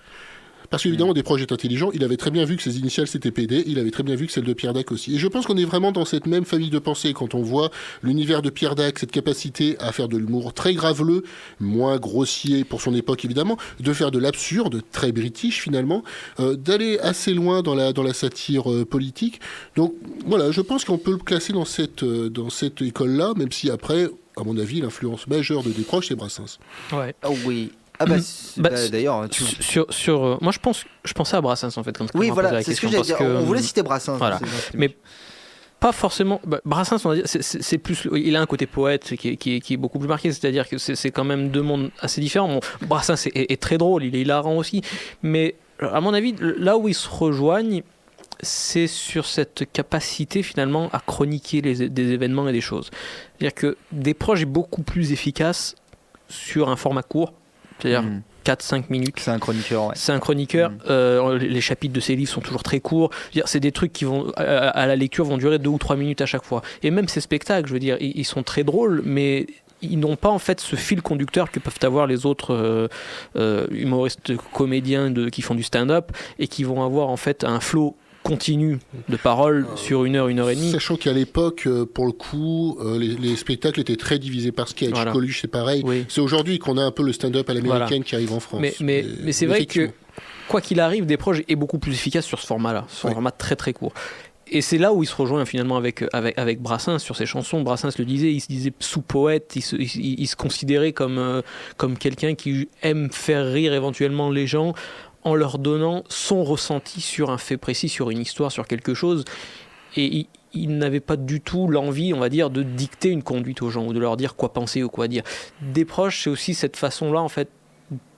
Speaker 2: Parce qu'évidemment, Desproges est intelligent, il avait très bien vu que ses initiales c'était PD, il avait très bien vu que celle de Pierre Dac aussi. Et je pense qu'on est vraiment dans cette même famille de pensée quand on voit l'univers de Pierre Dac, cette capacité à faire de l'humour très graveleux, moins grossier pour son époque évidemment, de faire de l'absurde, très british finalement, d'aller assez loin dans la satire politique. Donc voilà, je pense qu'on peut le classer dans cette école-là, même si après, à mon avis, l'influence majeure de Desproges, c'est Brassens.
Speaker 3: Ouais.
Speaker 1: Oh oui. Ah d'ailleurs,
Speaker 3: moi je pensais à Brassens en fait.
Speaker 1: Oui, voilà, c'est ce que j'ai dit. On voulait citer Brassens.
Speaker 3: Voilà. Mais pas forcément. Brassens, on va dire, c'est plus. Il a un côté poète qui est beaucoup plus marqué, c'est-à-dire que c'est quand même deux mondes assez différents. Bon, Brassens est très drôle, il est hilarant aussi, mais à mon avis, là où ils se rejoignent, c'est sur cette capacité finalement à chroniquer des événements et des choses. C'est-à-dire que Desproges est beaucoup plus efficace sur un format court. C'est-à-dire 4-5 minutes.
Speaker 1: C'est un chroniqueur, ouais.
Speaker 3: C'est un chroniqueur. Les chapitres de ses livres sont toujours très courts. C'est des trucs qui vont, à la lecture, vont durer 2 ou 3 minutes à chaque fois. Et même ces spectacles, je veux dire, ils sont très drôles, mais ils n'ont pas en fait ce fil conducteur que peuvent avoir les autres humoristes, comédiens qui font du stand-up et qui vont avoir en fait un flow continu de parole sur 1 heure, 1 heure et demie.
Speaker 2: Sachant qu'à l'époque, pour le coup, les spectacles étaient très divisés par sketch.
Speaker 3: Voilà.
Speaker 2: Coluche, c'est pareil.
Speaker 3: Oui.
Speaker 2: C'est aujourd'hui qu'on a un peu le stand-up à l'américaine qui arrive en France.
Speaker 3: Mais c'est vrai que, quoi qu'il arrive, des proches est beaucoup plus efficace sur ce format-là, sur un format très très court. Et c'est là où il se rejoint finalement avec Brassens sur ses chansons. Brassens le disait, il se disait sous-poète, il se considérait comme quelqu'un qui aime faire rire éventuellement les gens en leur donnant son ressenti sur un fait précis, sur une histoire, sur quelque chose. Et il n'avait pas du tout l'envie, on va dire, de dicter une conduite aux gens ou de leur dire quoi penser ou quoi dire. Desproges, c'est aussi cette façon-là, en fait,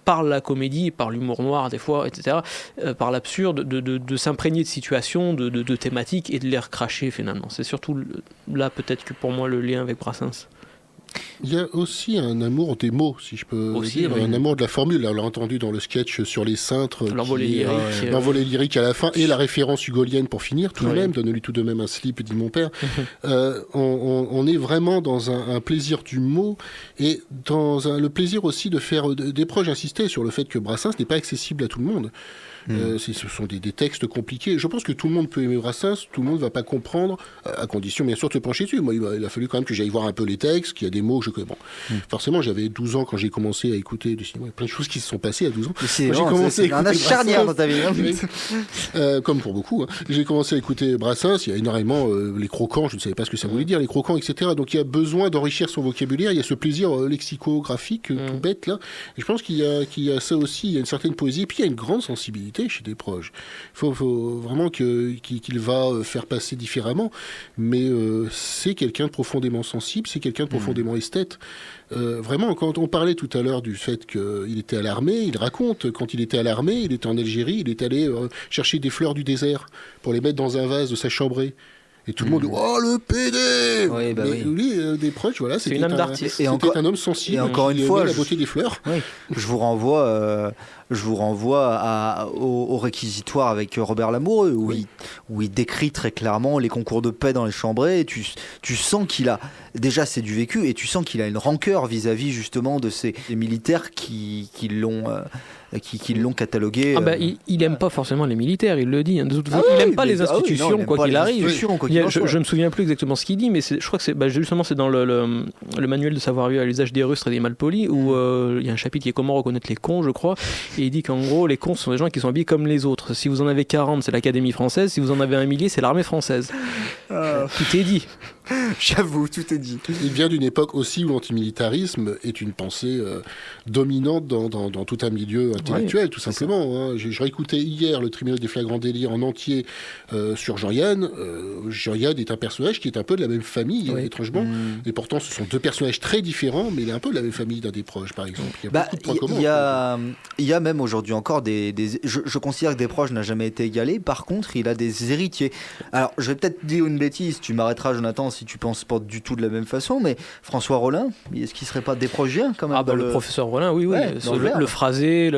Speaker 3: par la comédie, par l'humour noir des fois, etc., par l'absurde, de s'imprégner de situations, de thématiques et de les recracher finalement. C'est surtout là peut-être que pour moi le lien avec Brassens.
Speaker 2: Il y a aussi un amour des mots, si je peux dire, un amour de la formule. On l'a entendu dans le sketch sur les cintres, l'envolée lyrique à la fin, et la référence hugolienne pour finir, tout de même, donne-lui tout de même un slip, dit mon père. On est vraiment dans un plaisir du mot, et dans le plaisir aussi de faire des proches. Insister sur le fait que Brassens n'est pas accessible à tout le monde. Ce sont des textes compliqués. Je pense que tout le monde peut aimer Brassens, tout le monde ne va pas comprendre, à condition bien sûr de se pencher dessus. Moi, il a fallu quand même que j'aille voir un peu les textes, qu'il y a des mots que je connais. Bon, forcément, j'avais 12 ans quand j'ai commencé à écouter du cinéma. Il y a plein de choses qui se sont passées à 12 ans.
Speaker 1: C'est un âge charnière dans ta vie.
Speaker 2: Comme pour beaucoup. J'ai commencé à écouter Brassens, il y a énormément les croquants, je ne savais pas ce que ça voulait dire, les croquants, etc. Donc il y a besoin d'enrichir son vocabulaire, il y a ce plaisir lexicographique tout bête là. Et je pense qu'il y a ça aussi, il y a une certaine poésie, et puis il y a une grande sensibilité chez Desproges. Il faut vraiment qu'il va faire passer différemment, mais c'est quelqu'un de profondément sensible, c'est quelqu'un de profondément esthète. Vraiment, quand on parlait tout à l'heure du fait qu'il était à l'armée, il raconte, quand il était à l'armée, il était en Algérie, il est allé chercher des fleurs du désert pour les mettre dans un vase de sa chambrée. Et tout le monde dit « Oh, le PD !»
Speaker 1: Oui, bah oui.
Speaker 2: Lui, Desproges, voilà, c'était
Speaker 3: une âme d'artiste.
Speaker 2: C'était un homme sensible.
Speaker 1: Et encore une fois,
Speaker 2: la beauté des fleurs.
Speaker 1: Oui. Je vous renvoie au réquisitoire avec Robert Lamoureux, où il décrit très clairement les concours de paix dans les chambrées. Et tu sens qu'il a... Déjà, c'est du vécu, et tu sens qu'il a une rancœur vis-à-vis justement de ces militaires qui l'ont catalogué.
Speaker 3: Il aime pas forcément les militaires, il le dit. Il aime pas les institutions, quoi qu'il arrive. Je me souviens plus exactement ce qu'il dit, mais je crois que justement c'est dans le manuel de savoir-vivre à l'usage des Russes et des malpolis, où il y a un chapitre qui est comment reconnaître les cons, je crois, et il dit qu'en gros les cons sont des gens qui sont habillés comme les autres. Si vous en avez 40, c'est l'Académie française. Si vous en avez 1 millier, c'est l'armée française. Tout est dit.
Speaker 1: J'avoue, tout est dit.
Speaker 2: Il vient d'une époque aussi où l'antimilitarisme est une pensée dominante dans tout un milieu intellectuel, tout simplement. Je réécoutais hier le Tribunal des flagrants délits en entier sur Jean-Yann. Jean-Yann est un personnage qui est un peu de la même famille, étrangement. Et pourtant, ce sont 2 personnages très différents, mais il est un peu de la même famille d'un Desproges, par exemple. Il y a beaucoup de points communs.
Speaker 1: Il y a même aujourd'hui encore je considère que Desproges n'a jamais été égalé. Par contre, il a des héritiers. Alors, je vais peut-être dire une bêtise, tu m'arrêteras, Jonathan, si tu penses pas du tout de la même façon, mais François Rollin, est-ce qu'il serait pas Desprogien quand même?
Speaker 3: Le professeur Rollin, oui.
Speaker 1: Ouais,
Speaker 3: le phrasé,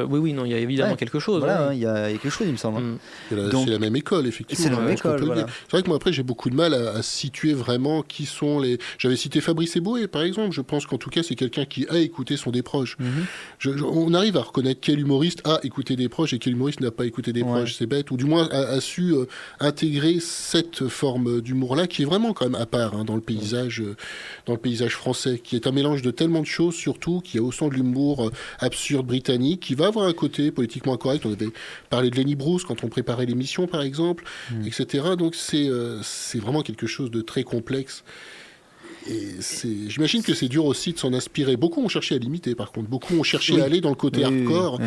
Speaker 3: oui, non, il y a évidemment quelque chose.
Speaker 1: Voilà, il y a quelque chose, il me semble.
Speaker 2: C'est la même école, effectivement.
Speaker 1: C'est la même école, voilà.
Speaker 2: C'est vrai que moi, après, j'ai beaucoup de mal à situer vraiment qui sont les... J'avais cité Fabrice Eboué, par exemple. Je pense qu'en tout cas, c'est quelqu'un qui a écouté son Desproges. On arrive à reconnaître quel humoriste a écouté Desproges et quel humoriste n'a pas écouté Desproges. C'est bête. Ou du moins a su intégrer cette forme d'humour-là, qui est vraiment quand même à part dans le paysage français, qui est un mélange de tellement de choses, surtout, qui a au sein de l'humour absurde britannique, qui va avoir un côté politiquement incorrect. On avait parlé de Lenny Bruce quand on préparait l'émission, par exemple, etc. Donc c'est vraiment quelque chose de très complexe. Et j'imagine que c'est dur aussi de s'en inspirer. Beaucoup ont cherché à l'imiter, par contre. Beaucoup ont cherché à aller dans le côté hardcore,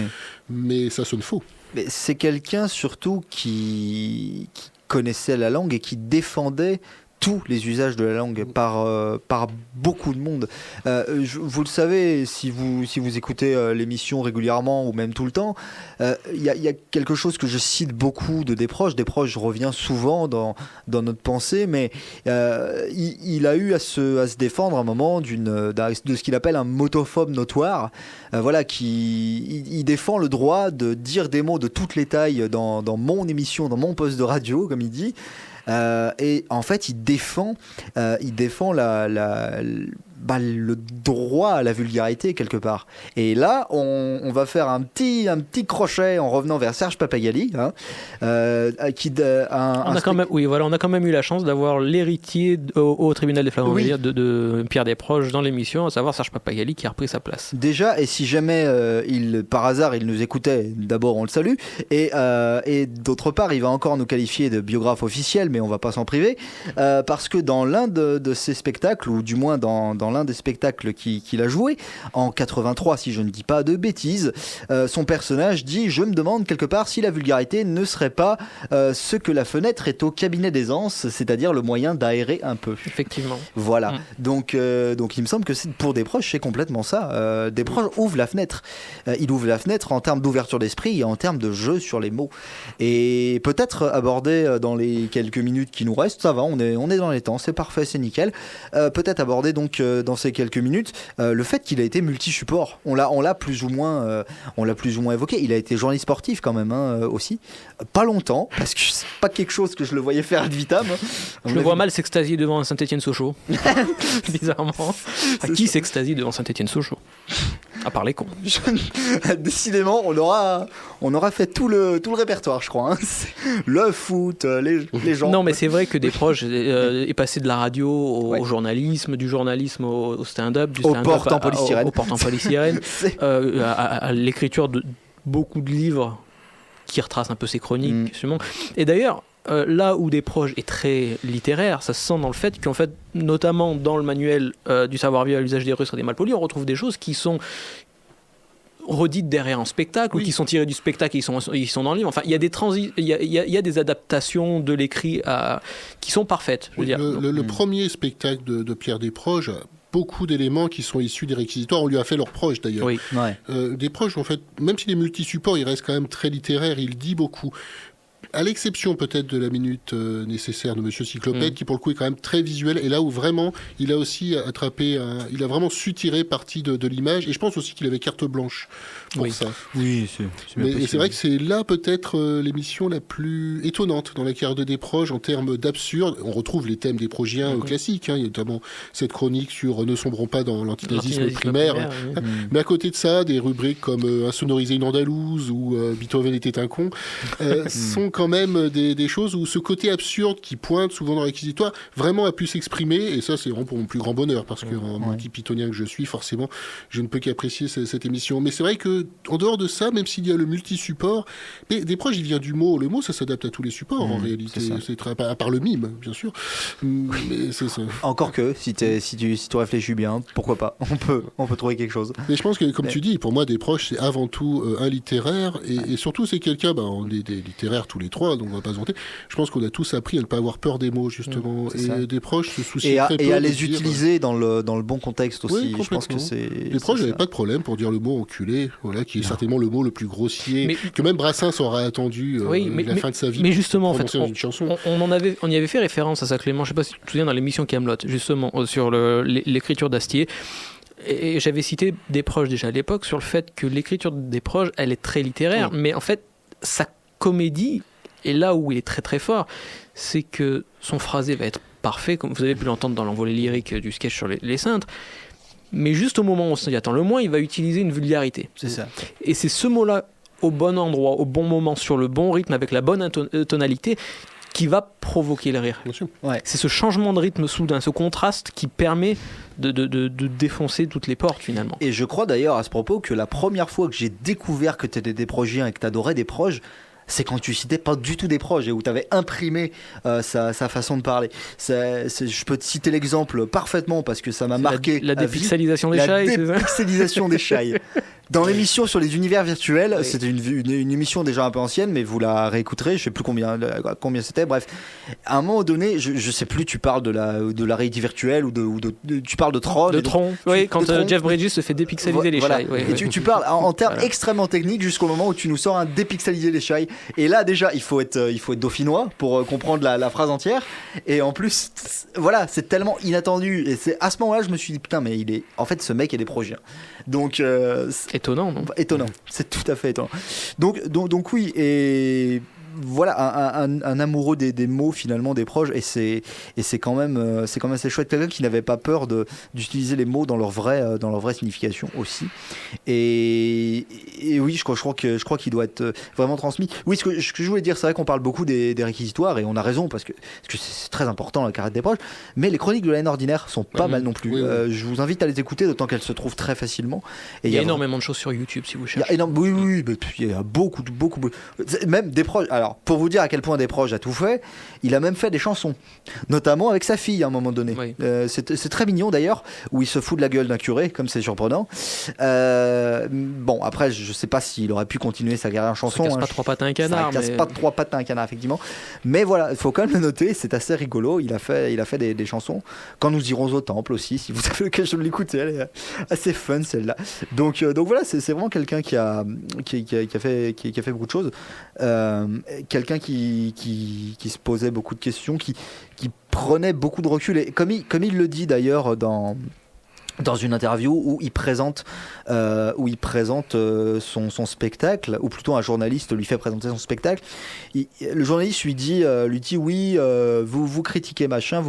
Speaker 2: mais ça sonne faux.
Speaker 1: Mais c'est quelqu'un, surtout, qui connaissait la langue et qui défendait tous les usages de la langue par beaucoup de monde. Vous le savez, si vous écoutez l'émission régulièrement ou même tout le temps, il y a quelque chose que je cite beaucoup de Desproges. Desproges revient souvent dans notre pensée, mais il a eu à se défendre à un moment de ce qu'il appelle un motophobe notoire. Il défend le droit de dire des mots de toutes les tailles dans mon émission, dans mon poste de radio, comme il dit. Et en fait, il défend le droit à la vulgarité quelque part. Et là, on va faire un petit crochet en revenant vers Serge Pappagalli, hein, qui
Speaker 3: on a quand même eu la chance d'avoir l'héritier au tribunal des flamands de Pierre Desproges dans l'émission, à savoir Serge Pappagalli, qui a repris sa place.
Speaker 1: Déjà, et si jamais par hasard il nous écoutait, d'abord on le salue, et d'autre part il va encore nous qualifier de biographe officiel, mais on va pas s'en priver, parce que dans l'un de ses spectacles, ou du moins dans l'un des spectacles qu'il a joué en 83, si je ne dis pas de bêtises, son personnage dit: je me demande quelque part si la vulgarité ne serait pas ce que la fenêtre est au cabinet d'aisance, c'est-à-dire le moyen d'aérer un peu.
Speaker 3: Effectivement.
Speaker 1: Voilà. Donc il me semble que pour Desproges c'est complètement ça. Desproges ouvre la fenêtre. Il ouvre la fenêtre en termes d'ouverture d'esprit et en termes de jeu sur les mots. Et peut-être aborder dans les quelques minutes qui nous restent, ça va, on est dans les temps, c'est parfait, c'est nickel. Peut-être aborder donc dans ces quelques minutes le fait qu'il a été multi-support. On l'a plus ou moins évoqué. Il a été journaliste sportif quand même, hein, aussi. Pas longtemps, parce que c'est pas quelque chose que je le voyais faire ad vitam.
Speaker 3: Je le vois mal s'extasier devant un Saint-Étienne-Sochaux. Bizarrement. Qui s'extasie devant Saint-Étienne-Sochaux? À part les cons.
Speaker 1: Décidément, on aura fait tout le répertoire, je crois. Hein. Le foot, les gens.
Speaker 3: Non, mais c'est vrai que Desproges est passé de la radio au journalisme, du journalisme au stand-up, du stand-up
Speaker 1: au porte en polystyrène,
Speaker 3: au porte en polystyrène, à l'écriture de beaucoup de livres qui retracent un peu ses chroniques. Justement. Et d'ailleurs, là où Desproges est très littéraire, ça se sent dans le fait qu'en fait, notamment dans le manuel du savoir-vivre à l'usage des Russes et des malpolis, on retrouve des choses qui sont redites derrière un spectacle, ou qui sont tirées du spectacle et ils sont dans le livre. Enfin, il y a des adaptations de l'écrit qui sont parfaites. Je veux dire.
Speaker 2: Le premier spectacle de Pierre Desproges, beaucoup d'éléments qui sont issus des réquisitoires. On lui a fait leurs proches d'ailleurs.
Speaker 3: Oui.
Speaker 2: Desproges, en fait, même s'il est multi-support, il reste quand même très littéraire, il dit beaucoup. À l'exception peut-être de la minute nécessaire de Monsieur Cyclopède, qui pour le coup est quand même très visuel, et là où vraiment il a aussi attrapé, il a vraiment su tirer parti de l'image, et je pense aussi qu'il avait carte blanche pour ça.
Speaker 1: Oui,
Speaker 2: Mais c'est vrai que c'est là peut-être l'émission la plus étonnante dans la carrière de Desproges en termes d'absurde. On retrouve les thèmes des progiens classiques, hein, il y a notamment cette chronique sur Ne sombrons pas dans l'antinazisme primaire. Mais à côté de ça, des rubriques comme Insonoriser une Andalouse ou Beethoven était un con sont quand même des choses où ce côté absurde qui pointe souvent dans le réquisitoire vraiment a pu s'exprimer, et ça c'est vraiment pour mon plus grand bonheur, parce que en multi-pythonien que je suis, forcément je ne peux qu'apprécier cette émission. Mais c'est vrai que en dehors de ça, même s'il y a le multi-support, Desproges il vient du mot, le mot ça s'adapte à tous les supports en réalité, à part le mime bien sûr, mais c'est ça.
Speaker 1: Encore que si tu réfléchis bien, pourquoi pas, on peut trouver quelque chose.
Speaker 2: Mais je pense que comme tu dis, pour moi Desproges c'est avant tout un littéraire, et surtout c'est quelqu'un, on est des littéraires tous les trois, donc on va pas se vanter. Je pense qu'on a tous appris à ne pas avoir peur des mots, justement. Desproges se soucient très peu.
Speaker 1: Et à les utiliser dans le bon contexte aussi. Je pense que c'est.
Speaker 2: Desproges n'avait pas de problème pour dire le mot enculé, voilà, qui est certainement le mot le plus grossier, que même Brassens aura attendu la fin de sa vie.
Speaker 3: Mais justement, en fait,
Speaker 2: une chanson.
Speaker 3: On y avait fait référence à ça, Clément. Je sais pas si tu te souviens dans l'émission Kaamelott, justement, sur l'écriture d'Astier. Et j'avais cité Desproges déjà à l'époque sur le fait que l'écriture de Desproges, elle est très littéraire, mais en fait, sa comédie, et là où il est très très fort, c'est que son phrasé va être parfait, comme vous avez pu l'entendre dans l'envolée lyrique du sketch sur les cintres, mais juste au moment où on s'y attend le moins, il va utiliser une vulgarité.
Speaker 1: C'est ça.
Speaker 3: Et c'est ce mot-là, au bon endroit, au bon moment, sur le bon rythme, avec la bonne tonalité, qui va provoquer le rire. C'est ce changement de rythme soudain, ce contraste qui permet de défoncer toutes les portes finalement.
Speaker 1: Et je crois d'ailleurs à ce propos que la première fois que j'ai découvert que tu étais Desprogiens et que tu adorais Desproges, c'est quand tu citais pas du tout Desproges et où tu avais imprimé sa façon de parler. Je peux te citer l'exemple parfaitement parce que ça m'a marqué.
Speaker 3: La dépixelisation des chailles.
Speaker 1: La dépixelisation des chailles. Dans l'émission sur les univers virtuels, c'était une émission déjà un peu ancienne, mais vous la réécouterez, je sais plus combien c'était, bref. À un moment donné, je sais plus, tu parles de la réalité virtuelle ou tu parles de Tron.
Speaker 3: De Tron, quand Jeff Bridges se fait dépixeliser les chailles.
Speaker 1: Et tu parles en termes extrêmement techniques jusqu'au moment où tu nous sors un dépixeliser les chailles. Et là, déjà, il faut être dauphinois pour comprendre la phrase entière. Et en plus, voilà, c'est tellement inattendu. Et c'est à ce moment-là, je me suis dit, putain, mais en fait, ce mec est Desprogiens. Donc,
Speaker 3: étonnant, non ?
Speaker 1: Étonnant, c'est tout à fait étonnant. Donc oui, et voilà, un amoureux des mots finalement des proches, et c'est quand même assez chouette, quelqu'un qui n'avait pas peur d'utiliser les mots dans leur vraie signification aussi. Et oui, je crois qu'il doit être vraiment transmis. Oui, ce que je voulais dire, c'est vrai qu'on parle beaucoup des réquisitoires, et on a raison parce que c'est très important la carrière des proches, mais les chroniques de la haine ordinaire sont pas mal non plus.
Speaker 2: Oui.
Speaker 1: Je vous invite à les écouter, d'autant qu'elles se trouvent très facilement. Et
Speaker 3: il y a énormément de choses sur YouTube si vous cherchez.
Speaker 1: Oui, mais il y a beaucoup, même des proches. Alors, pour vous dire à quel point des proches a tout fait, il a même fait des chansons, notamment avec sa fille à un moment donné.
Speaker 3: Oui.
Speaker 1: C'est très mignon d'ailleurs, où il se fout de la gueule d'un curé, comme c'est surprenant. Bon, après, je sais pas s'il aurait pu continuer sa carrière en chanson.
Speaker 3: Ça casse pas trois pattes à un canard.
Speaker 1: Ça casse pas trois pattes à un canard, effectivement. Mais voilà, il faut quand même le noter, c'est assez rigolo. Il a fait des chansons. Quand nous irons au temple aussi, si vous avez l'occasion de l'écouter, elle est assez fun celle-là. Donc voilà, c'est vraiment quelqu'un qui a fait beaucoup de choses. Quelqu'un qui se posait beaucoup de questions, qui prenait beaucoup de recul. Et comme il le dit d'ailleurs dans une interview où il présente son spectacle, ou plutôt un journaliste lui fait présenter son spectacle. Le journaliste lui dit oui, vous critiquez machin,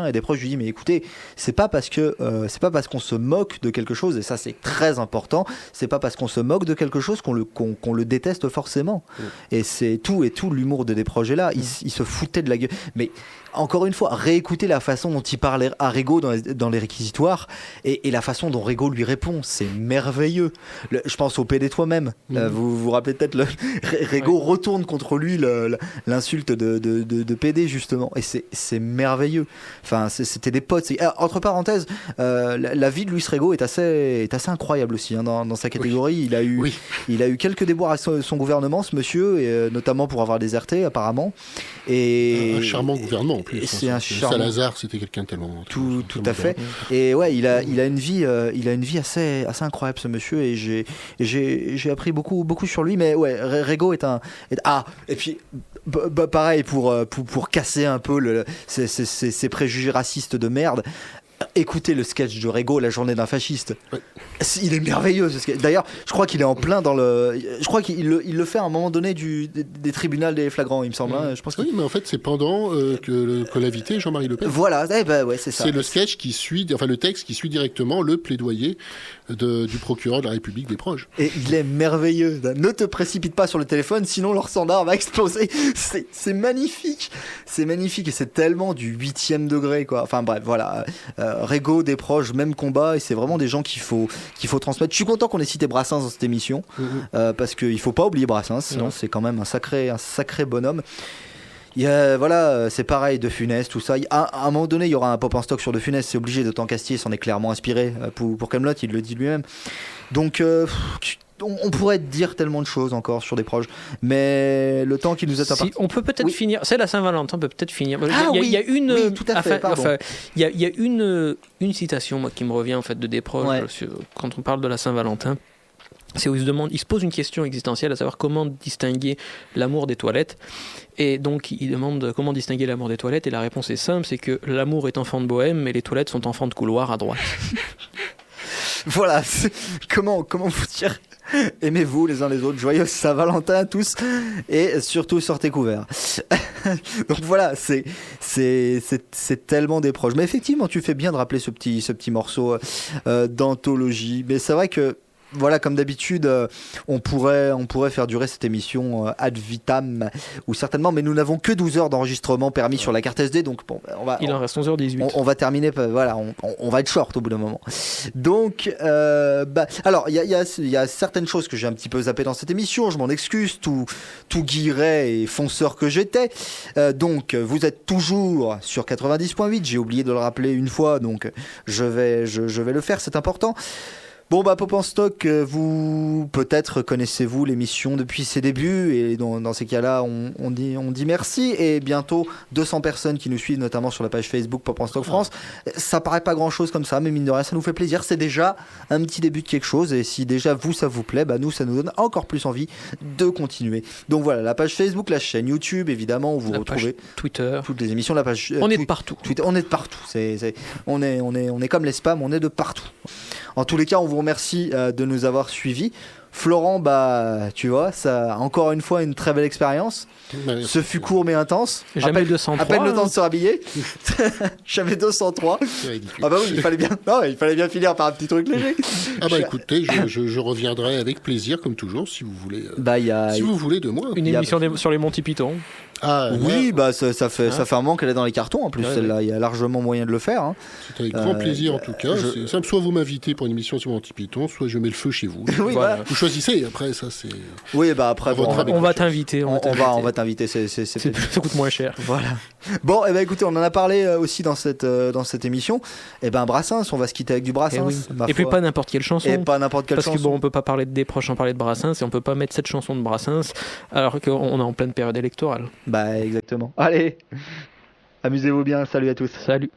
Speaker 1: et des proches lui disent mais écoutez, c'est pas parce qu'on se moque de quelque chose, et ça c'est très important, c'est pas parce qu'on se moque de quelque chose qu'on le déteste forcément. Et c'est tout l'humour de des projets là. Il se foutait de la gueule, mais encore une fois, réécoutez la façon dont il parlait à Régo dans les réquisitoires, et la façon dont Régo lui répond, c'est merveilleux. Je pense au PD toi-même. Vous vous rappelez peut-être, Régo retourne contre lui l'insulte de PD justement, et c'est merveilleux. Enfin, c'était des potes. Entre parenthèses, la vie de Luis Régo est assez incroyable aussi, hein, dans sa catégorie. Il a eu quelques déboires à son gouvernement, ce monsieur, et notamment pour avoir déserté apparemment. Et
Speaker 2: un charmant gouvernement.
Speaker 1: C'est un charmant.
Speaker 2: Salazar, c'était quelqu'un tellement
Speaker 1: tout à fait. Et ouais, il a une vie assez incroyable, ce monsieur, et j'ai appris beaucoup sur lui. Mais ouais, Régo est et puis pareil pour casser un peu ces préjugés racistes de merde. Écoutez le sketch de Régo, La journée d'un fasciste. Ouais. Il est merveilleux ce sketch. D'ailleurs, je crois qu'il est en plein dans le. Je crois qu'il le fait à un moment donné des tribunaux des flagrants, il me semble. Hein. Je pense
Speaker 2: oui, mais en fait, c'est pendant que l'invité Jean-Marie Le Pen.
Speaker 1: Voilà, ouais, c'est ça.
Speaker 2: C'est le sketch le texte qui suit directement le plaidoyer du procureur de la République des proches.
Speaker 1: Et il est merveilleux. Ne te précipite pas sur le téléphone, sinon leur standard va exploser. C'est magnifique. C'est magnifique, et c'est tellement du 8e degré, quoi. Enfin bref, voilà. Régo, des proches, même combat, et c'est vraiment des gens qu'il faut transmettre. Je suis content qu'on ait cité Brassens dans cette émission, parce qu'il faut pas oublier Brassens, sinon c'est quand même un sacré bonhomme. Voilà, c'est pareil, De Funès, tout ça. À un moment donné, il y aura un pop en stock sur De Funès, c'est obligé, de Castier s'en est clairement inspiré pour Kaamelott, il le dit lui-même. Donc on pourrait dire tellement de choses encore sur des proches, mais le temps qui nous est imparti.
Speaker 3: On peut peut-être finir. C'est la Saint-Valentin, on peut peut-être finir.
Speaker 1: Il y a une. Oui, tout à fait.
Speaker 3: Il y a une citation, moi, qui me revient en fait de Desproges quand on parle de la Saint-Valentin. C'est où il se pose une question existentielle, à savoir comment distinguer l'amour des toilettes. Et donc il demande comment distinguer l'amour des toilettes, et la réponse est simple, c'est que l'amour est enfant de bohème, mais les toilettes sont enfants de couloir à droite.
Speaker 1: Voilà, comment vous dire, aimez-vous les uns les autres, joyeux Saint-Valentin à tous, et surtout sortez couverts. Donc voilà, c'est tellement des proches. Mais effectivement, tu fais bien de rappeler ce petit morceau d'anthologie. Mais c'est vrai que voilà, comme d'habitude, on pourrait faire durer cette émission ad vitam, ou certainement, mais nous n'avons que 12 heures d'enregistrement permis sur la carte SD, donc bon,
Speaker 3: il en reste 11h18.
Speaker 1: On va terminer, voilà, on va être short au bout d'un moment. Donc, alors, il y a certaines choses que j'ai un petit peu zappées dans cette émission, je m'en excuse, tout guilleret et fonceur que j'étais. Donc, vous êtes toujours sur 90.8, j'ai oublié de le rappeler une fois, donc je vais le faire, c'est important. Bon, Pop en stock, vous peut-être connaissez-vous l'émission depuis ses débuts, et dans ces cas-là, on dit merci, et bientôt 200 personnes qui nous suivent, notamment sur la page Facebook Pop en stock France. Ça paraît pas grand-chose comme ça, mais mine de rien, ça nous fait plaisir. C'est déjà un petit début de quelque chose, et si déjà vous, ça vous plaît, nous, ça nous donne encore plus envie de continuer. Donc voilà, la page Facebook, la chaîne YouTube, évidemment, où vous retrouvez
Speaker 3: Twitter,
Speaker 1: toutes les émissions, la page.
Speaker 3: On est de partout.
Speaker 1: Twitter, on est de partout. On est comme les spams, on est de partout. En tous les cas, on vous remercie de nous avoir suivis. Florent, bah, tu vois, ça encore une fois une très belle expérience.
Speaker 2: Ouais,
Speaker 1: Ce fut court mais intense.
Speaker 3: Jamais 203.
Speaker 1: À peine le temps de se rhabiller. Jamais 203.
Speaker 2: c'est ridicule.
Speaker 1: Ah bah oui, il fallait bien finir par un petit truc léger.
Speaker 2: Ah bah écoutez, je reviendrai avec plaisir comme toujours si vous voulez.
Speaker 1: Bah il y a.
Speaker 2: Si vous voulez de moi.
Speaker 3: Une émission sur les Monty Python.
Speaker 2: Ah
Speaker 1: Oui,
Speaker 2: là,
Speaker 1: bah ça fait un moment qu'elle est dans les cartons. En plus,
Speaker 3: Ouais,
Speaker 1: celle-là, il y a largement moyen de le faire. Hein.
Speaker 2: c'est avec grand plaisir en tout cas. Soit vous m'invitez pour une émission sur Monty Python, soit je mets le feu chez vous.
Speaker 1: Oui, voilà.
Speaker 2: Vous choisissez. Après ça c'est.
Speaker 1: Oui, bah après,
Speaker 2: Votre
Speaker 1: bon,
Speaker 2: avis.
Speaker 3: On va t'inviter.
Speaker 1: on va t'inviter.
Speaker 3: Ça coûte moins cher.
Speaker 1: Voilà. Bon, et ben écoutez, on en a parlé aussi dans cette émission. Et ben Brassens, on va se quitter avec du Brassens.
Speaker 3: Et puis pas n'importe quelle chanson.
Speaker 1: Et pas n'importe quelle
Speaker 3: Parce
Speaker 1: chanson.
Speaker 3: que bon, on peut pas parler de Desproges sans parler de Brassens et on peut pas mettre cette chanson de Brassens alors qu'on est en pleine période électorale.
Speaker 1: Bah exactement. Allez, amusez-vous bien. Salut à tous.
Speaker 3: Salut.